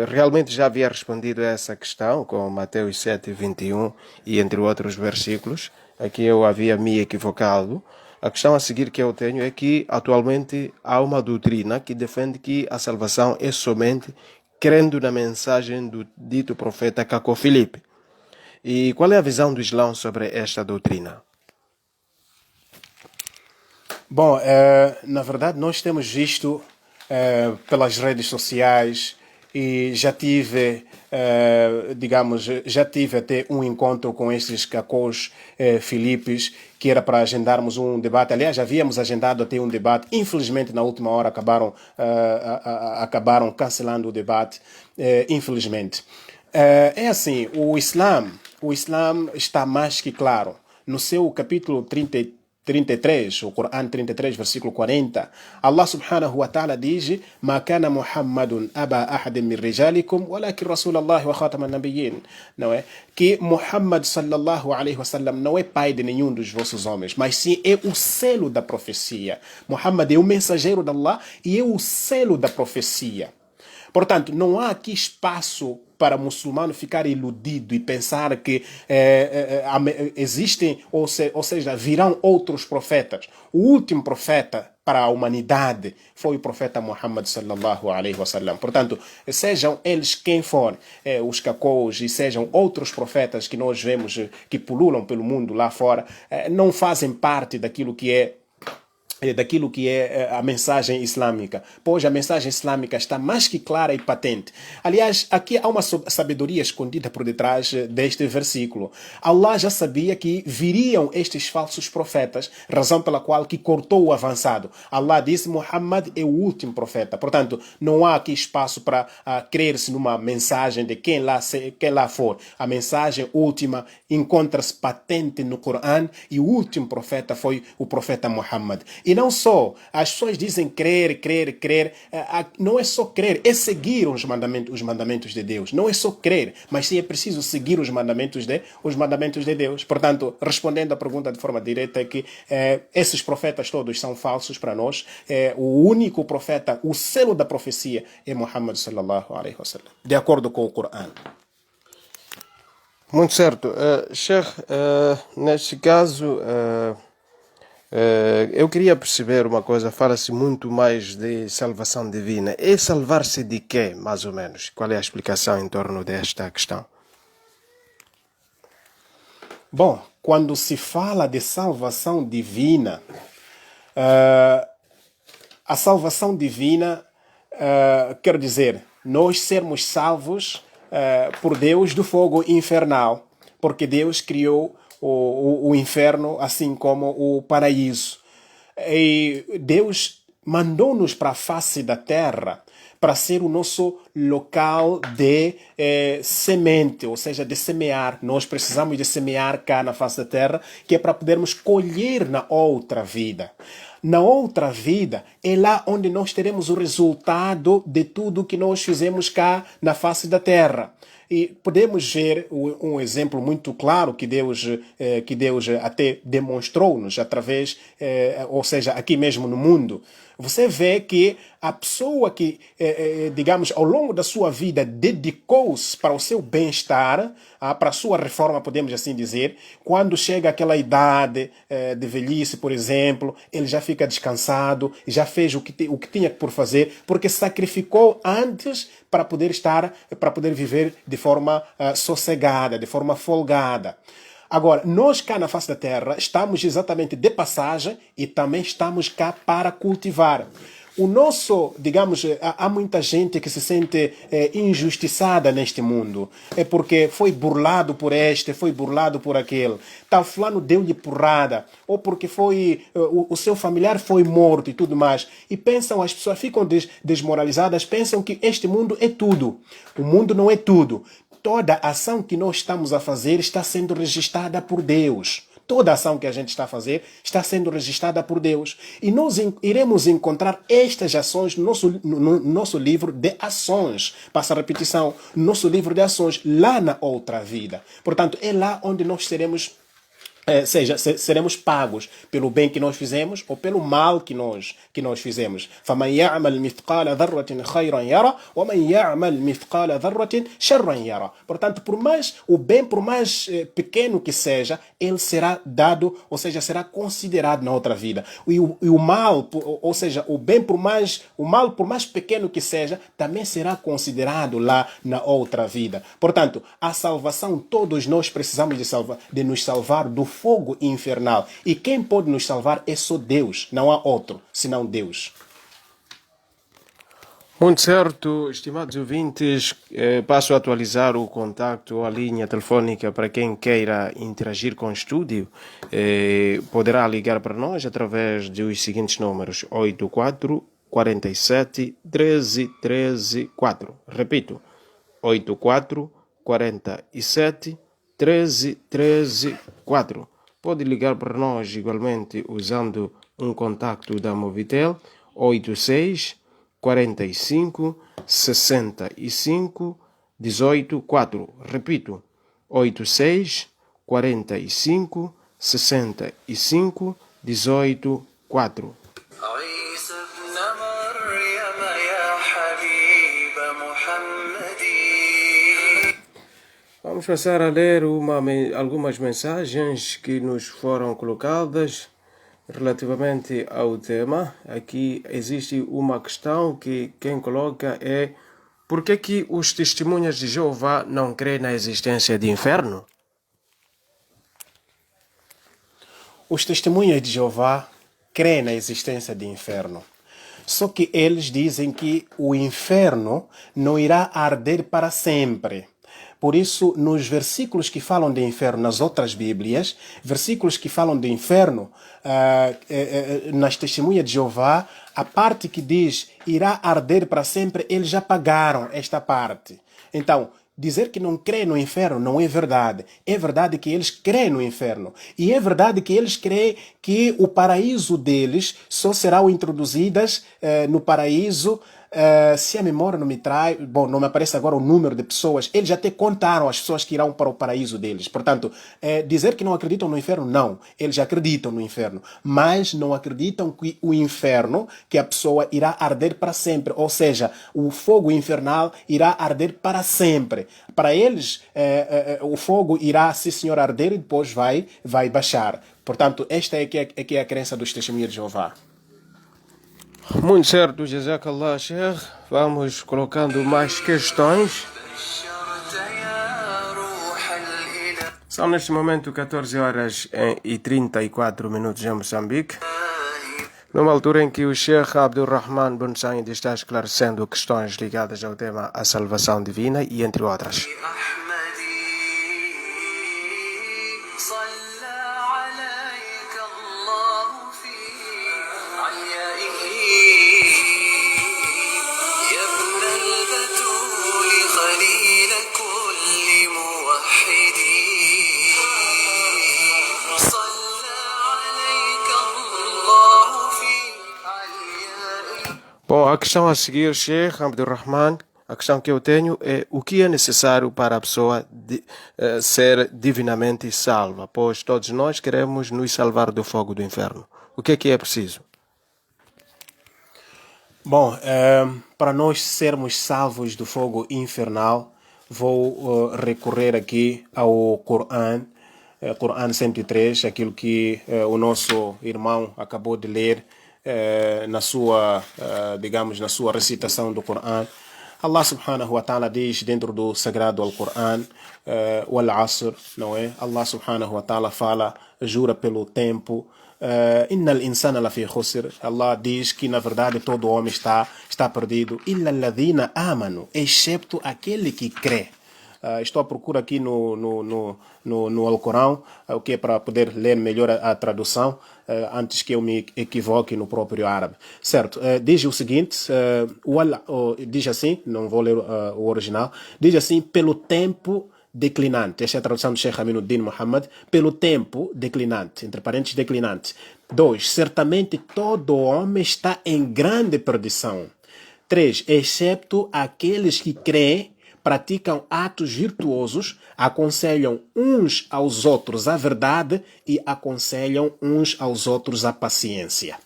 realmente já havia respondido a essa questão com Mateus 7:21 e entre outros versículos. Aqui eu havia me equivocado. A questão a seguir que eu tenho é que atualmente há uma doutrina que defende que a salvação é somente crendo na mensagem do dito profeta Caco Filipe. E qual é a visão do Islão sobre esta doutrina? Bom, na verdade nós temos visto pelas redes sociais e já tive até um encontro com esses cacos Filipes, que era para agendarmos um debate. Aliás, havíamos agendado até um debate. Infelizmente, na última hora, acabaram cancelando o debate, infelizmente. É assim, o Islã está mais que claro. No seu capítulo 33, o Corão 33, versículo 40, Allah subhanahu wa ta'ala diz: "Ma kana Muhammadun aba ahadin min rijalikum, walakin Rasulullah wa khataman nabiyyin." Não é? Que Muhammad sallallahu alaihi wasallam não é pai de nenhum dos vossos homens, mas sim é o selo da profecia. Muhammad é o mensageiro de Allah e é o selo da profecia. Portanto, não há aqui espaço para o muçulmano ficar iludido e pensar que existem, ou seja, virão outros profetas. O último profeta para a humanidade foi o profeta Muhammad sallallahu alaihi wasallam. Portanto, sejam eles quem for, os cacos e sejam outros profetas que nós vemos que pululam pelo mundo lá fora, não fazem parte daquilo que é a mensagem islâmica, pois a mensagem islâmica está mais que clara e patente. Aliás, aqui há uma sabedoria escondida por detrás deste versículo. Allah já sabia que viriam estes falsos profetas, razão pela qual que cortou o avançado. Allah disse: Muhammad é o último profeta. Portanto, não há aqui espaço para crer-se numa mensagem de quem lá for. A mensagem última encontra-se patente no Corão e o último profeta foi o profeta Muhammad. E não só, as pessoas dizem crer. Não é só crer, é seguir os mandamentos de Deus. Não é só crer, mas sim é preciso seguir os mandamentos de Deus. Portanto, respondendo à pergunta de forma direta, é que esses profetas todos são falsos para nós. O único profeta, o selo da profecia é Muhammad sallallahu alaihi wasallam, de acordo com o Corão. Muito certo. Sheikh, neste caso, eu queria perceber uma coisa. Fala-se muito mais de salvação divina. É salvar-se de quê, mais ou menos? Qual é a explicação em torno desta questão? Bom, quando se fala de salvação divina, a salvação divina quer dizer nós sermos salvos por Deus do fogo infernal, porque Deus criou o inferno assim como o paraíso. E Deus mandou-nos para a face da terra para ser o nosso local de semente, ou seja, de semear. Nós precisamos de semear cá na face da terra, que é para podermos colher na outra vida. Na outra vida é lá onde nós teremos o resultado de tudo que nós fizemos cá na face da terra. E podemos ver um exemplo muito claro que Deus até demonstrou-nos através, ou seja, aqui mesmo no mundo. Você vê que a pessoa que, digamos, ao longo da sua vida dedicou-se para o seu bem-estar, para a sua reforma, podemos assim dizer, quando chega aquela idade de velhice, por exemplo, ele já fica descansado, já fez o que tinha por fazer, porque sacrificou antes para poder viver de forma sossegada, de forma folgada. Agora, nós cá na face da terra estamos exatamente de passagem e também estamos cá para cultivar. O nosso, digamos, há muita gente que se sente injustiçada neste mundo. É porque foi burlado por este, foi burlado por aquele. Tal fulano deu-lhe porrada. Ou porque o seu familiar foi morto e tudo mais. E pensam, as pessoas ficam desmoralizadas, pensam que este mundo é tudo. O mundo não é tudo. Toda ação que nós estamos a fazer está sendo registrada por Deus. Toda ação que a gente está a fazer está sendo registrada por Deus. E nós iremos encontrar estas ações no nosso livro de ações. Passa a repetição. Nosso livro de ações lá na outra vida. Portanto, é lá onde nós seremos seremos pagos pelo bem que nós fizemos ou pelo mal que nós fizemos. فَمَنْ يَعْمَلْ مِثْقَالَ ذَرَّةٍ خَيْرًا يَرَى وَمَنْ يَعْمَلْ مِثْقَالَ ذَرَّةٍ شَرًّا يَرَى. Portanto, o bem por mais pequeno que seja, ele será dado, ou seja, será considerado na outra vida. E o mal, ou seja, o mal por mais pequeno que seja, também será considerado lá na outra vida. Portanto, a salvação, todos nós precisamos de nos salvar do fogo infernal. E quem pode nos salvar é só Deus. Não há outro, senão Deus. Muito certo, estimados ouvintes, passo a atualizar o contacto, a linha telefônica para quem queira interagir com o estúdio. Poderá ligar para nós através dos seguintes números: 84 47 13 13 4. Repito, 84 47 13 13 4. Pode ligar para nós igualmente usando um contacto da Movitel 86 45 65 18 4. Repito, 86 45 65 18 4. عيسى ابن مريم يا حبيب محمدي. Vamos passar a ler algumas mensagens que nos foram colocadas relativamente ao tema. Aqui existe uma questão que quem coloca é: por que os testemunhas de Jeová não creem na existência de inferno? Os testemunhas de Jeová creem na existência de inferno. Só que eles dizem que o inferno não irá arder para sempre. Por isso, nos versículos que falam de inferno, nas outras Bíblias, versículos que falam de inferno, nas testemunhas de Jeová, a parte que diz irá arder para sempre, eles já pagaram esta parte. Então, dizer que não crê no inferno não é verdade. É verdade que eles creem no inferno. E é verdade que eles creem que o paraíso deles só será introduzidas no paraíso. Se a memória não me trai, bom, não me aparece agora o número de pessoas, eles até contaram as pessoas que irão para o paraíso deles. Portanto, dizer que não acreditam no inferno, não. Eles acreditam no inferno, mas não acreditam que o inferno, que a pessoa irá arder para sempre. Ou seja, o fogo infernal irá arder para sempre. Para eles, o fogo irá, sim senhor, arder e depois vai baixar. Portanto, esta é que é a crença dos testemunhas de Jeová. Muito certo, Jazakallah, Sheikh. Vamos colocando mais questões. São neste momento 14 horas e 34 minutos em Moçambique, numa altura em que o Sheikh Abdulrahman Ben Said está esclarecendo questões ligadas ao tema a salvação divina e entre outras. يا ابن البتول a questão a seguir, Sheikh Abdurrahman, a questão que eu tenho é o que é necessário para a pessoa ser divinamente salva, pois todos nós queremos nos salvar do fogo do inferno. O que é preciso? Bom, para nós sermos salvos do fogo infernal, vou recorrer aqui ao Corão, Corão 103, aquilo que o nosso irmão acabou de ler na sua, digamos, na sua recitação do Corão. Allah subhanahu wa ta'ala diz dentro do sagrado Al-Quran, Wal Asr, não é? Allah subhanahu wa ta'ala fala, jura pelo tempo, Innal insana lafi khusr. Allah diz que na verdade todo homem está perdido. Illa alladhina amanu, excepto aquele que crê. Estou à procura aqui no Alcorão, o que é para poder ler melhor a tradução, antes que eu me equivoque no próprio árabe. Certo, diz o seguinte, diz assim, não vou ler o original, diz assim, pelo tempo declinante. Esta é a tradução do Sheikh Aminuddin Muhammad. Pelo tempo declinante, entre parênteses, declinante. 2. Certamente todo homem está em grande perdição. 3. Excepto aqueles que creem, praticam atos virtuosos, aconselham uns aos outros a verdade e aconselham uns aos outros a paciência.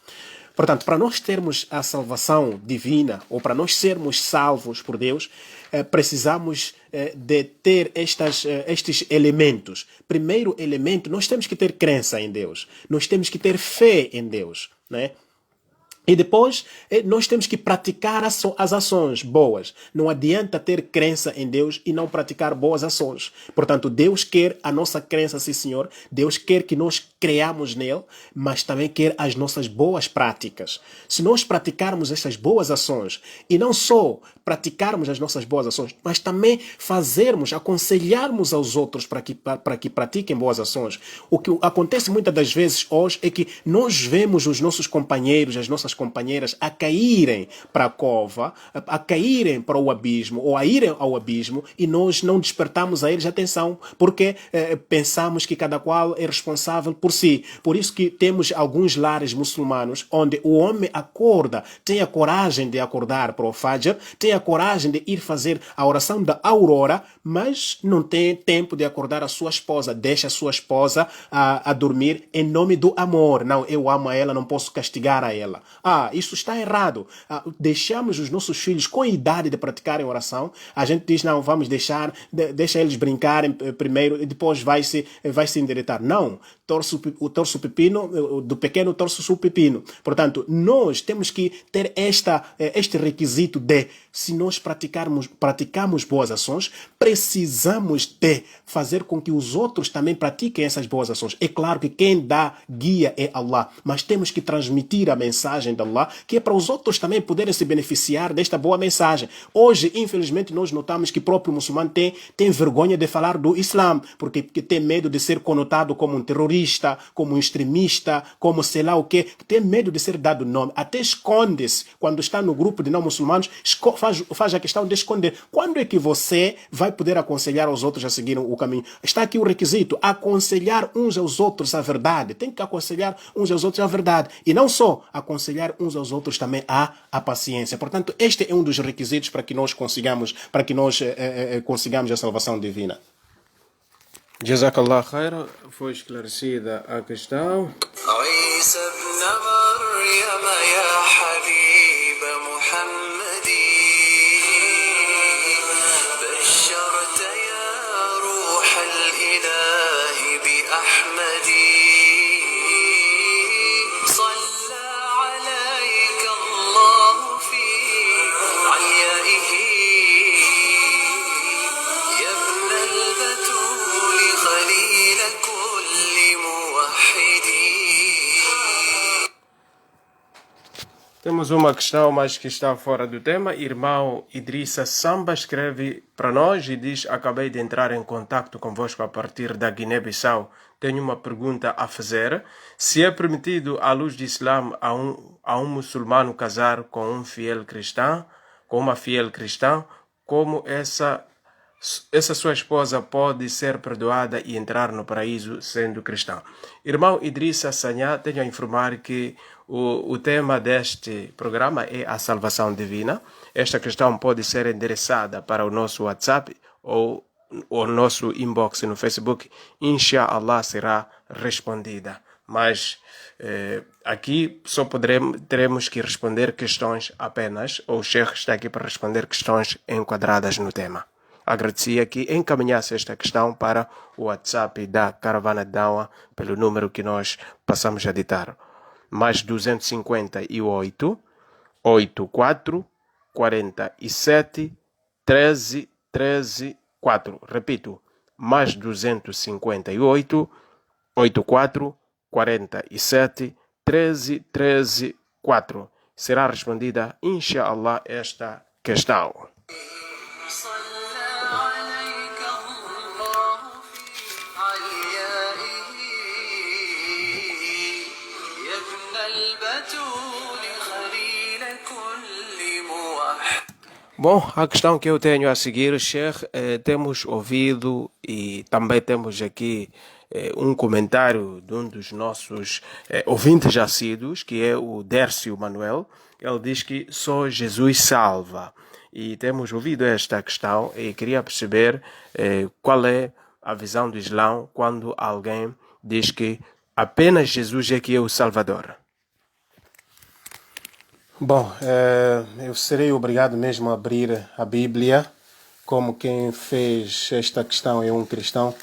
Portanto, para nós termos a salvação divina, ou para nós sermos salvos por Deus, precisamos de ter estes elementos. Primeiro elemento, nós temos que ter crença em Deus. Nós temos que ter fé em Deus, né? E depois, nós temos que praticar as ações boas. Não adianta ter crença em Deus e não praticar boas ações. Portanto, Deus quer a nossa crença, sim, Senhor. Deus quer que nós creamos nele, mas também quer as nossas boas práticas. Se nós praticarmos essas boas ações, e não só praticarmos as nossas boas ações, mas também aconselharmos aos outros para que pratiquem boas ações. O que acontece muitas das vezes hoje é que nós vemos os nossos companheiros, as nossas companheiras a caírem para a cova, a caírem para o abismo, ou a irem ao abismo, e nós não despertamos a eles atenção, porque pensamos que cada qual é responsável por si. Por isso que temos alguns lares muçulmanos onde o homem acorda, tem a coragem de acordar para o Fajr, tem a coragem de ir fazer a oração da aurora, mas não tem tempo de acordar a sua esposa, deixa a sua esposa a dormir em nome do amor. Não, eu amo a ela, não posso castigar a ela. Isso está errado. Deixamos os nossos filhos com a idade de praticarem oração. A gente diz, não, vamos deixa eles brincarem primeiro e depois vai se endireitar. Não, torce o pepino, do pequeno torce o pepino. Portanto, nós temos que ter este requisito de, se nós praticamos boas ações, precisamos de fazer com que os outros também pratiquem essas boas ações. É claro que quem dá guia é Allah, mas temos que transmitir a mensagem de Allah, que é para os outros também poderem se beneficiar desta boa mensagem. Hoje, infelizmente, nós notamos que o próprio muçulmano tem vergonha de falar do Islã, porque tem medo de ser conotado como um terrorista, como um extremista, como sei lá o quê. Tem medo de ser dado nome. Até esconde-se. Quando está no grupo de não muçulmanos, faz a questão de esconder. Quando é que você vai poder aconselhar aos outros a seguir o caminho? Está aqui o requisito, aconselhar uns aos outros a verdade. Tem que aconselhar uns aos outros a verdade. E não só aconselhar uns aos outros também a paciência. Portanto, este é um dos requisitos para que nós consigamos a salvação divina. Jazakallah khair, foi esclarecida a questão. Temos uma questão, mas que está fora do tema. Irmão Idrissa Samba escreve para nós e diz: acabei de entrar em contato convosco a partir da Guiné-Bissau. Tenho uma pergunta a fazer. Se é permitido, à luz do Islã, a um muçulmano casar com uma fiel cristã, como essa sua esposa pode ser perdoada e entrar no paraíso sendo cristã? Irmão Idrissa Sanhá, tenho a informar que O tema deste programa é a salvação divina. Esta questão pode ser endereçada para o nosso WhatsApp ou o nosso inbox no Facebook. Inshallah será respondida. Mas aqui só teremos que responder questões apenas. O Sheikh está aqui para responder questões enquadradas no tema. Agradecia que encaminhasse esta questão para o WhatsApp da Caravana de Dawa pelo número que nós passamos a ditar. Mais 258 84 47 13 13 4. Repito, mais 258 84 47 13 13 4. Será respondida, inshallah, esta questão. Bom, a questão que eu tenho a seguir, Sheikh, temos ouvido e também temos aqui um comentário de um dos nossos ouvintes assíduos, que é o Dércio Manuel. Ele diz que só Jesus salva. E temos ouvido esta questão e queria perceber qual é a visão do Islão quando alguém diz que apenas Jesus é que é o Salvador. Bom, eu serei obrigado mesmo a abrir a Bíblia, como quem fez esta questão é um cristão.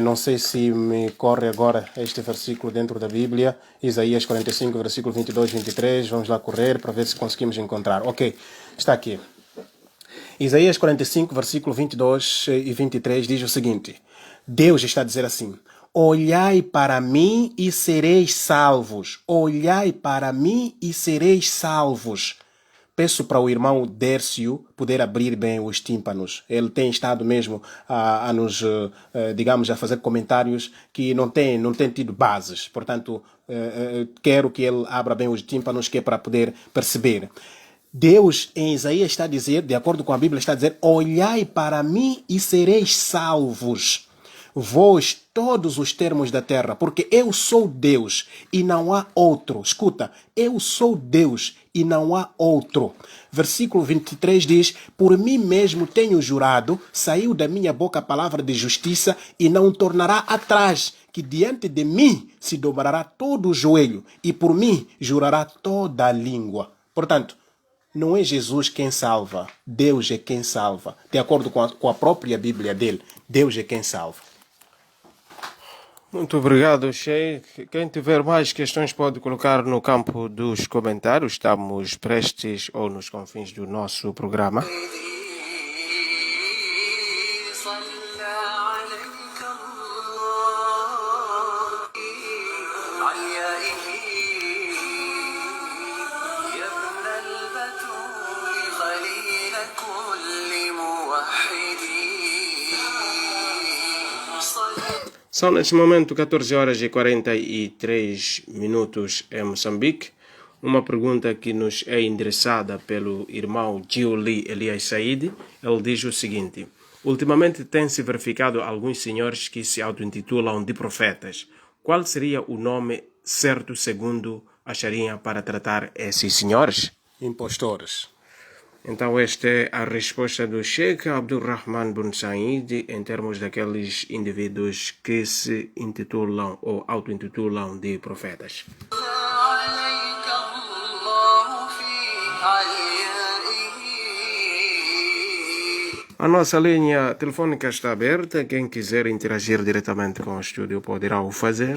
Não sei se me corre agora este versículo dentro da Bíblia, Isaías 45, versículo 22 e 23. Vamos lá correr para ver se conseguimos encontrar. Ok, está aqui. Isaías 45, versículo 22 e 23 diz o seguinte: Deus está a dizer assim: olhai para mim e sereis salvos. Olhai para mim e sereis salvos. Peço para o irmão Dércio poder abrir bem os tímpanos. Ele tem estado mesmo a nos, digamos, a fazer comentários que não tem tido bases. Portanto, quero que ele abra bem os tímpanos, que é para poder perceber. Deus, em Isaías, está a dizer, de acordo com a Bíblia, está a dizer: olhai para mim e sereis salvos. Vós, todos os termos da terra, porque eu sou Deus e não há outro. Escuta, eu sou Deus e não há outro. Versículo 23 diz: por mim mesmo tenho jurado, saiu da minha boca a palavra de justiça e não tornará atrás, que diante de mim se dobrará todo o joelho e por mim jurará toda a língua. Portanto, não é Jesus quem salva, Deus é quem salva. De acordo com a própria Bíblia dele, Deus é quem salva. Muito obrigado, Sheikh. Quem tiver mais questões pode colocar no campo dos comentários. Estamos prestes ou nos confins do nosso programa. São nesse momento 14 horas e 43 minutos em Moçambique. Uma pergunta que nos é endereçada pelo irmão Giuli Elias Said. Ele diz o seguinte: ultimamente tem-se verificado alguns senhores que se auto-intitulam de profetas. Qual seria o nome certo segundo a Sharia para tratar esses senhores? Impostores. Então esta é a resposta do Sheikh Abdulrahman bin Said em termos daqueles indivíduos que se intitulam ou auto-intitulam de profetas. A nossa linha telefônica está aberta. Quem quiser interagir diretamente com o estúdio poderá o fazer.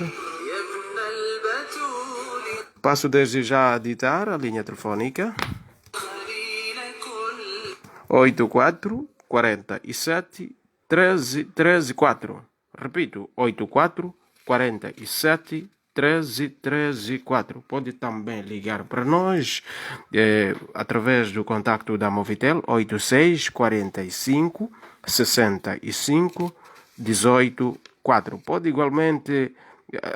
Passo desde já a ditar a linha telefônica: 84 47 13 13 4. Repito, 84 47 13 13 4. Pode também ligar para nós através do contacto da Movitel 86 45 65 18 4. Pode igualmente,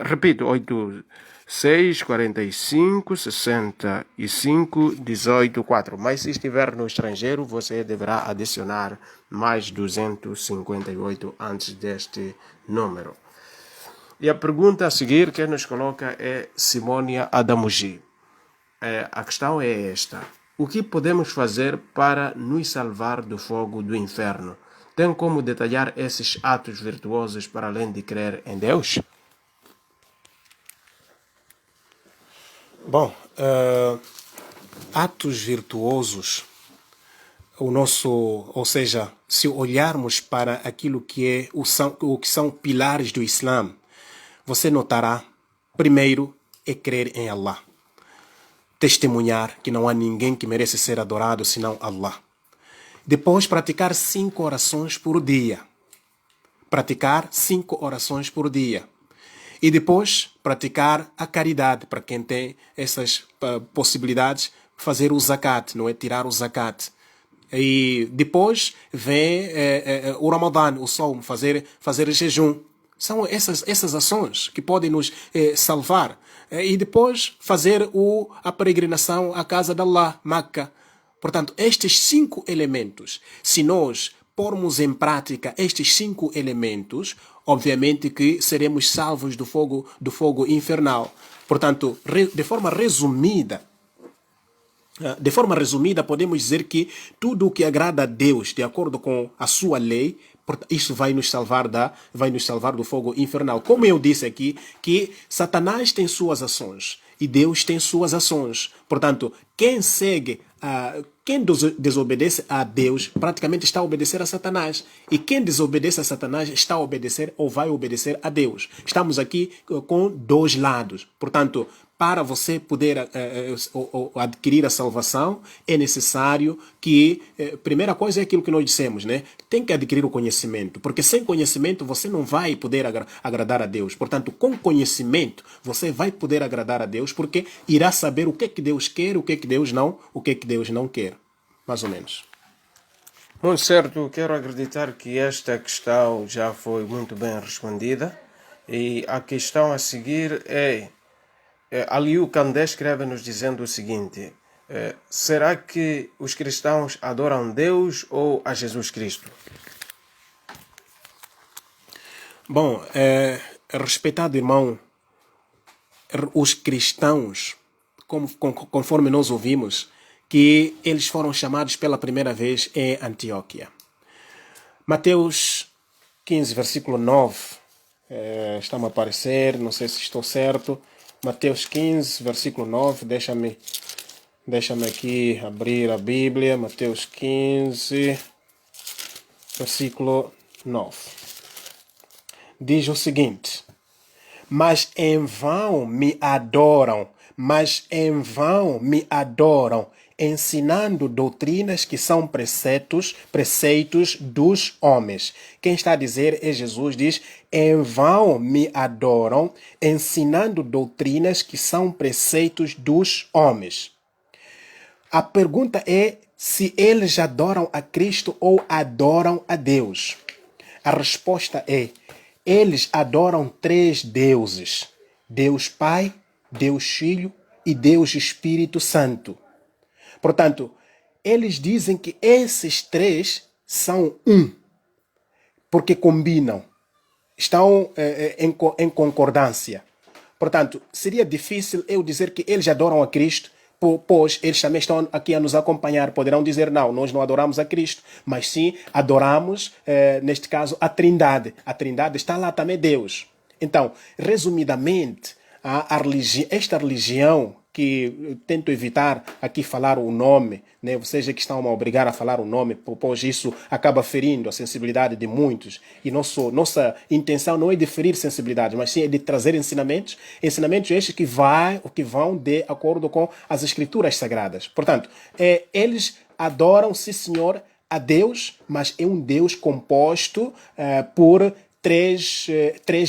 repito, 86 45 65 18 4. Mas se estiver no estrangeiro, você deverá adicionar mais 258 antes deste número. E a pergunta a seguir que nos coloca é Simônia Adamugi. A questão é esta. O que podemos fazer para nos salvar do fogo do inferno? Tem como detalhar esses atos virtuosos para além de crer em Deus? Bom, atos virtuosos, ou seja, se olharmos para aquilo que o que são pilares do Islã, você notará, primeiro, é crer em Allah. Testemunhar que não há ninguém que merece ser adorado senão Allah. Depois, praticar 5 orações por dia. Praticar 5 orações por dia. E depois, praticar a caridade, para quem tem essas possibilidades, fazer o zakat, não é? Tirar o zakat. E depois vem o Ramadã, o Sawm, fazer jejum. São essas ações que podem nos salvar. E depois fazer a peregrinação à casa de Allah, Meca. Portanto, estes 5 elementos, se nós pormos em prática estes 5 elementos, obviamente que seremos salvos do fogo infernal. Portanto, de forma resumida, podemos dizer que tudo o que agrada a Deus, de acordo com a sua lei, isso vai nos salvar do fogo infernal. Como eu disse aqui, que Satanás tem suas ações e Deus tem suas ações. Portanto, quem desobedece a Deus praticamente está a obedecer a Satanás. E quem desobedece a Satanás está a obedecer ou vai obedecer a Deus. Estamos aqui com 2 lados. Portanto, para você poder adquirir a salvação, é necessário que, primeira coisa é aquilo que nós dissemos, né? Tem que adquirir o conhecimento, porque sem conhecimento você não vai poder agradar a Deus. Portanto, com conhecimento você vai poder agradar a Deus, porque irá saber o que é que Deus quer, o que é que Deus não quer. Mais ou menos. Muito certo, quero acreditar que esta questão já foi muito bem respondida. E a questão a seguir é... Aliu Kandé escreve-nos dizendo o seguinte: será que os cristãos adoram Deus ou a Jesus Cristo? Bom, respeitado irmão, os cristãos, conforme nós ouvimos, que eles foram chamados pela primeira vez em Antioquia. Mateus 15, versículo 9, está-me a aparecer, não sei se estou certo. Mateus 15, versículo 9, deixa-me aqui abrir a Bíblia. Mateus 15, versículo 9. Diz o seguinte: mas em vão me adoram, ensinando doutrinas que são preceitos dos homens. Quem está a dizer é Jesus, diz: em vão me adoram, ensinando doutrinas que são preceitos dos homens. A pergunta é se eles adoram a Cristo ou adoram a Deus. A resposta é: eles adoram 3 deuses: Deus Pai, Deus Filho e Deus Espírito Santo. Portanto, eles dizem que esses 3 são um, porque combinam, estão em concordância. Portanto, seria difícil eu dizer que eles adoram a Cristo, pois eles também estão aqui a nos acompanhar. Poderão dizer: não, nós não adoramos a Cristo, mas sim adoramos, neste caso, a Trindade. A Trindade está lá também, Deus. Então, resumidamente, esta religião, que tento evitar aqui falar o nome, né? Vocês que estão a obrigar a falar o nome, pois isso acaba ferindo a sensibilidade de muitos. E nossa intenção não é de ferir sensibilidade, mas sim é de trazer ensinamentos estes que vão de acordo com as Escrituras Sagradas. Portanto, eles adoram, sim senhor, a Deus, mas é um Deus composto por três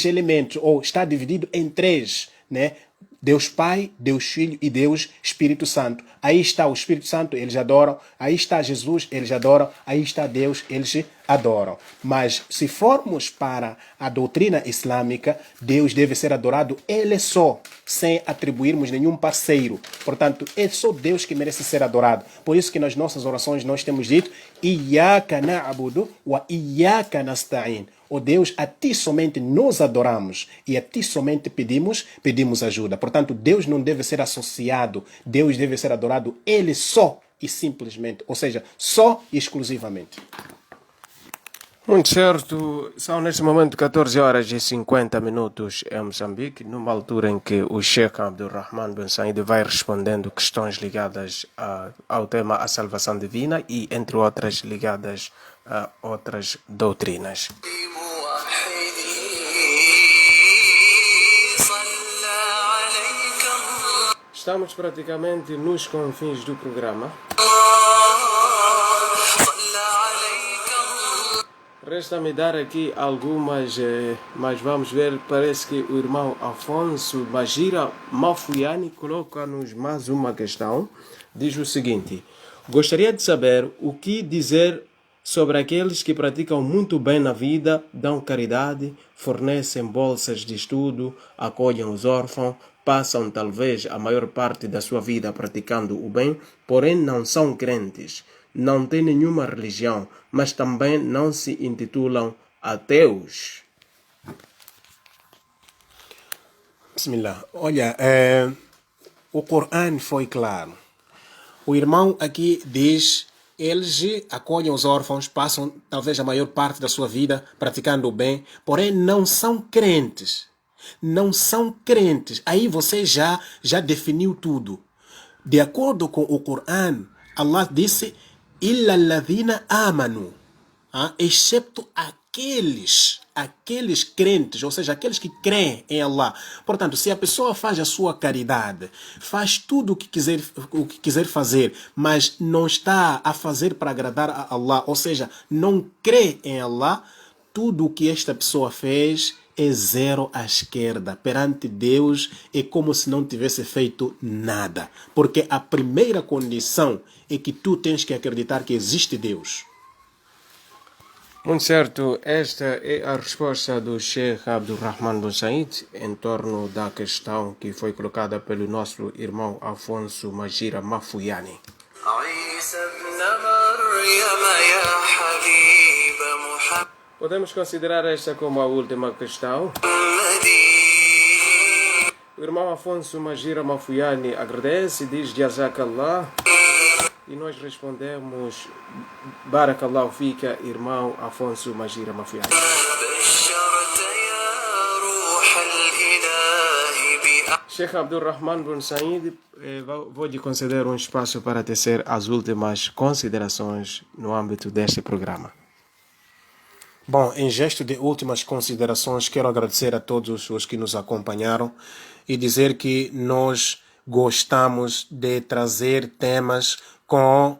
elementos, ou está dividido em 3, né? Deus Pai, Deus Filho e Deus Espírito Santo. Aí está o Espírito Santo, eles adoram. Aí está Jesus, eles adoram. Aí está Deus, eles adoram. Mas se formos para a doutrina islâmica, Deus deve ser adorado ele só, sem atribuirmos nenhum parceiro. Portanto, é só Deus que merece ser adorado. Por isso que nas nossas orações nós temos dito: Iyyaka na'budu wa iyyaka nasta'in. ó Deus, a Ti somente nós adoramos e a Ti somente pedimos ajuda. Portanto, Deus não deve ser associado, Deus deve ser adorado Ele só e simplesmente, ou seja, só e exclusivamente. Muito certo, são neste momento 14 horas e 50 minutos em Moçambique, numa altura em que o Sheikh Abdulrahman Ben Said vai respondendo questões ligadas ao tema a salvação divina e, entre outras, ligadas a outras doutrinas. Estamos praticamente nos confins do programa. Resta-me dar aqui algumas, mas vamos ver, parece que o irmão Afonso Magira Mafuyani coloca-nos mais uma questão. Diz o seguinte: gostaria de saber o que dizer sobre aqueles que praticam muito bem na vida, dão caridade, fornecem bolsas de estudo, acolhem os órfãos, passam talvez a maior parte da sua vida praticando o bem, porém não são crentes. Não têm nenhuma religião, mas também não se intitulam ateus. Bismillah. Olha, o Corão foi claro. O irmão aqui diz, eles acolhem os órfãos, passam talvez a maior parte da sua vida praticando o bem, porém não são crentes. Não são crentes. Aí você já definiu tudo. De acordo com o Corão, Allah disse: Illa alladhina amanu, excepto aqueles crentes, ou seja, aqueles que creem em Allah. Portanto, se a pessoa faz a sua caridade, faz tudo o que quiser fazer, mas não está a fazer para agradar a Allah, ou seja, não crê em Allah, tudo o que esta pessoa fez é zero à esquerda. Perante Deus é como se não tivesse feito nada. Porque a primeira condição é que tu tens que acreditar que existe Deus. Muito certo, esta é a resposta do Sheikh Abdulrahman Ben Said em torno da questão que foi colocada pelo nosso irmão Afonso Magira Mafuyani. Podemos considerar esta como a última questão. O irmão Afonso Magira Mafuyani agradece e diz Jazakallah. E nós respondemos Barakallahu fika, irmão Afonso Magira Mafuyani. Sheikh Abdulrahman Ben Said, vou lhe conceder um espaço para tecer as últimas considerações no âmbito deste programa. Bom, em gesto de últimas considerações, quero agradecer a todos os que nos acompanharam e dizer que nós gostamos de trazer temas com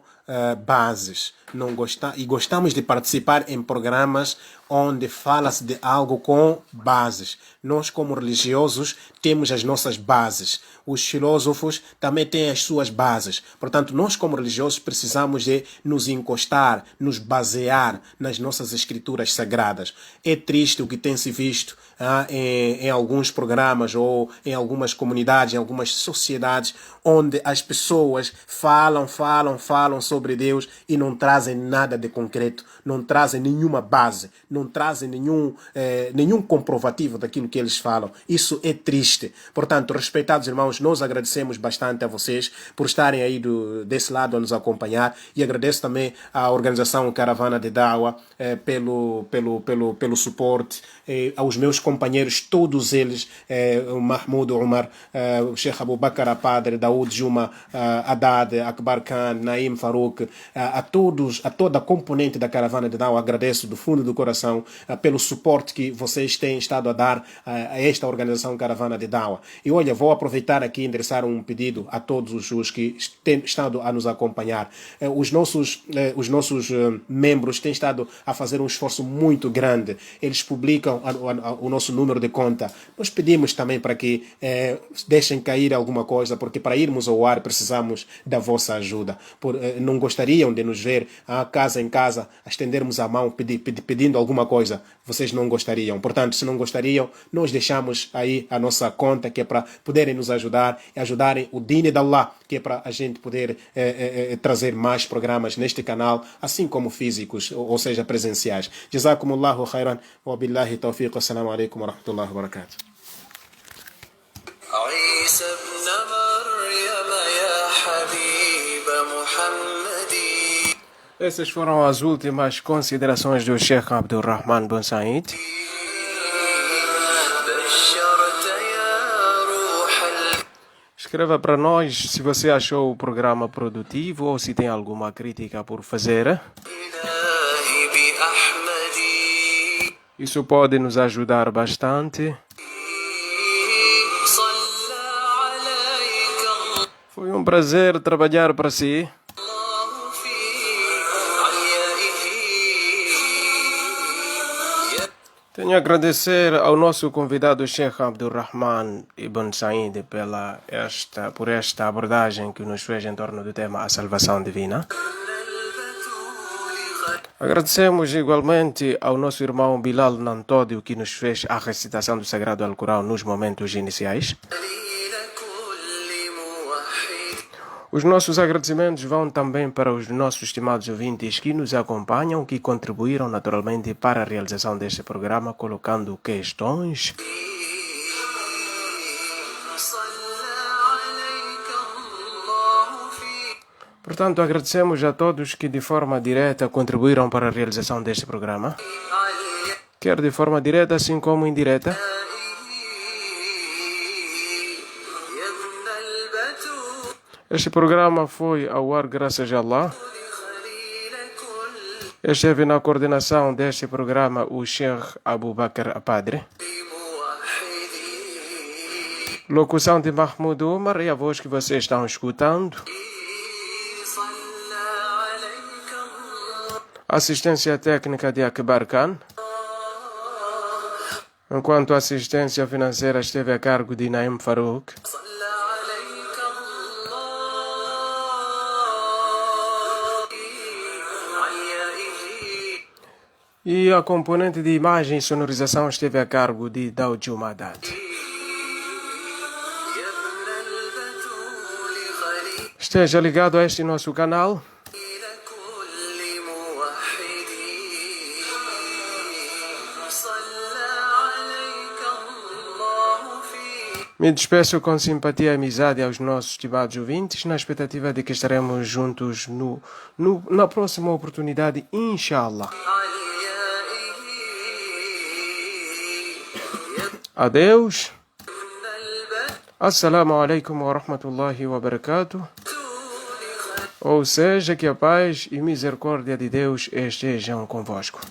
bases. Gostamos de participar em programas onde fala-se de algo com bases. Nós, como religiosos, temos as nossas bases. Os filósofos também têm as suas bases. Portanto, nós, como religiosos, precisamos de nos encostar, nos basear nas nossas escrituras sagradas. É triste o que tem se visto em alguns programas ou em algumas comunidades, em algumas sociedades, onde as pessoas falam sobre Deus e não trazem nada de concreto, não trazem nenhuma base, não trazem nenhum comprovativo daquilo que eles falam. Isso é triste. Portanto, respeitados irmãos, nós agradecemos bastante a vocês por estarem aí desse lado a nos acompanhar e agradeço também à organização Caravana de Dawa pelo suporte, aos meus companheiros, todos eles, o Mahmoud Umar, o Sheikh Abu Bakr Padre, Daoud Juma, Haddad, Akbar Khan, Naim Farouk, a toda a componente da Caravana de Dawa, agradeço do fundo do coração pelo suporte que vocês têm estado a dar a esta organização Caravana de Dawa. E olha, vou aproveitar aqui e endereçar um pedido a todos os que têm estado a nos acompanhar. Os nossos membros têm estado a fazer um esforço muito grande. Eles publicam o nosso número de conta. Nós pedimos também para que deixem cair alguma coisa, porque para irmos ao ar precisamos da vossa ajuda. Não gostariam de nos ver casa em casa, a estendermos a mão pedindo alguma coisa, vocês não gostariam. Portanto, se não gostariam, nós deixamos aí a nossa conta, que é para poderem nos ajudar e ajudarem o Dine de Allah, que é para a gente poder trazer mais programas neste canal, assim como físicos, ou seja, presenciais. Jazakumullahu khairan wa billahi tawfiq. Assalamu alaikum wa rahmatullahi wa barakatuh. عيسى ابن مريم يا حبيب محمدي. Essas foram as últimas considerações do Sheikh Abdulrahman bin Said. بشرت يا روح Escreva para nós se você achou o programa produtivo ou se tem alguma crítica por fazer. الإله بأحمدي. Isso pode nos ajudar bastante. صلى عليك Foi um prazer trabalhar para si. الله في عليائه. Tenho a agradecer ao nosso convidado Sheikh Abdulrahman Ibn Said por esta abordagem que nos fez em torno do tema a salvação divina. Agradecemos igualmente ao nosso irmão Bilal Nantódio, que nos fez a recitação do Sagrado Alcorão nos momentos iniciais. Os nossos agradecimentos vão também para os nossos estimados ouvintes que nos acompanham, que contribuíram naturalmente para a realização deste programa, colocando questões. Portanto, agradecemos a todos que de forma direta contribuíram para a realização deste programa, quer de forma direta assim como indireta. Este programa foi ao ar graças a Allah. Esteve na coordenação deste programa o Sheikh Abu Bakr Padre. Locução de Mahmoud Umar e a voz que vocês estão escutando. Assistência técnica de Akbar Khan. Enquanto a assistência financeira esteve a cargo de Naim Farouk. E a componente de imagem e sonorização esteve a cargo de Daoud Madat. Esteja ligado a este nosso canal. Me despeço com simpatia e amizade aos nossos estimados ouvintes, na expectativa de que estaremos juntos na próxima oportunidade, inshallah. Adeus. Assalamu alaikum wa rahmatullahi wa barakatuh. Ou seja, que a paz e misericórdia de Deus estejam convosco.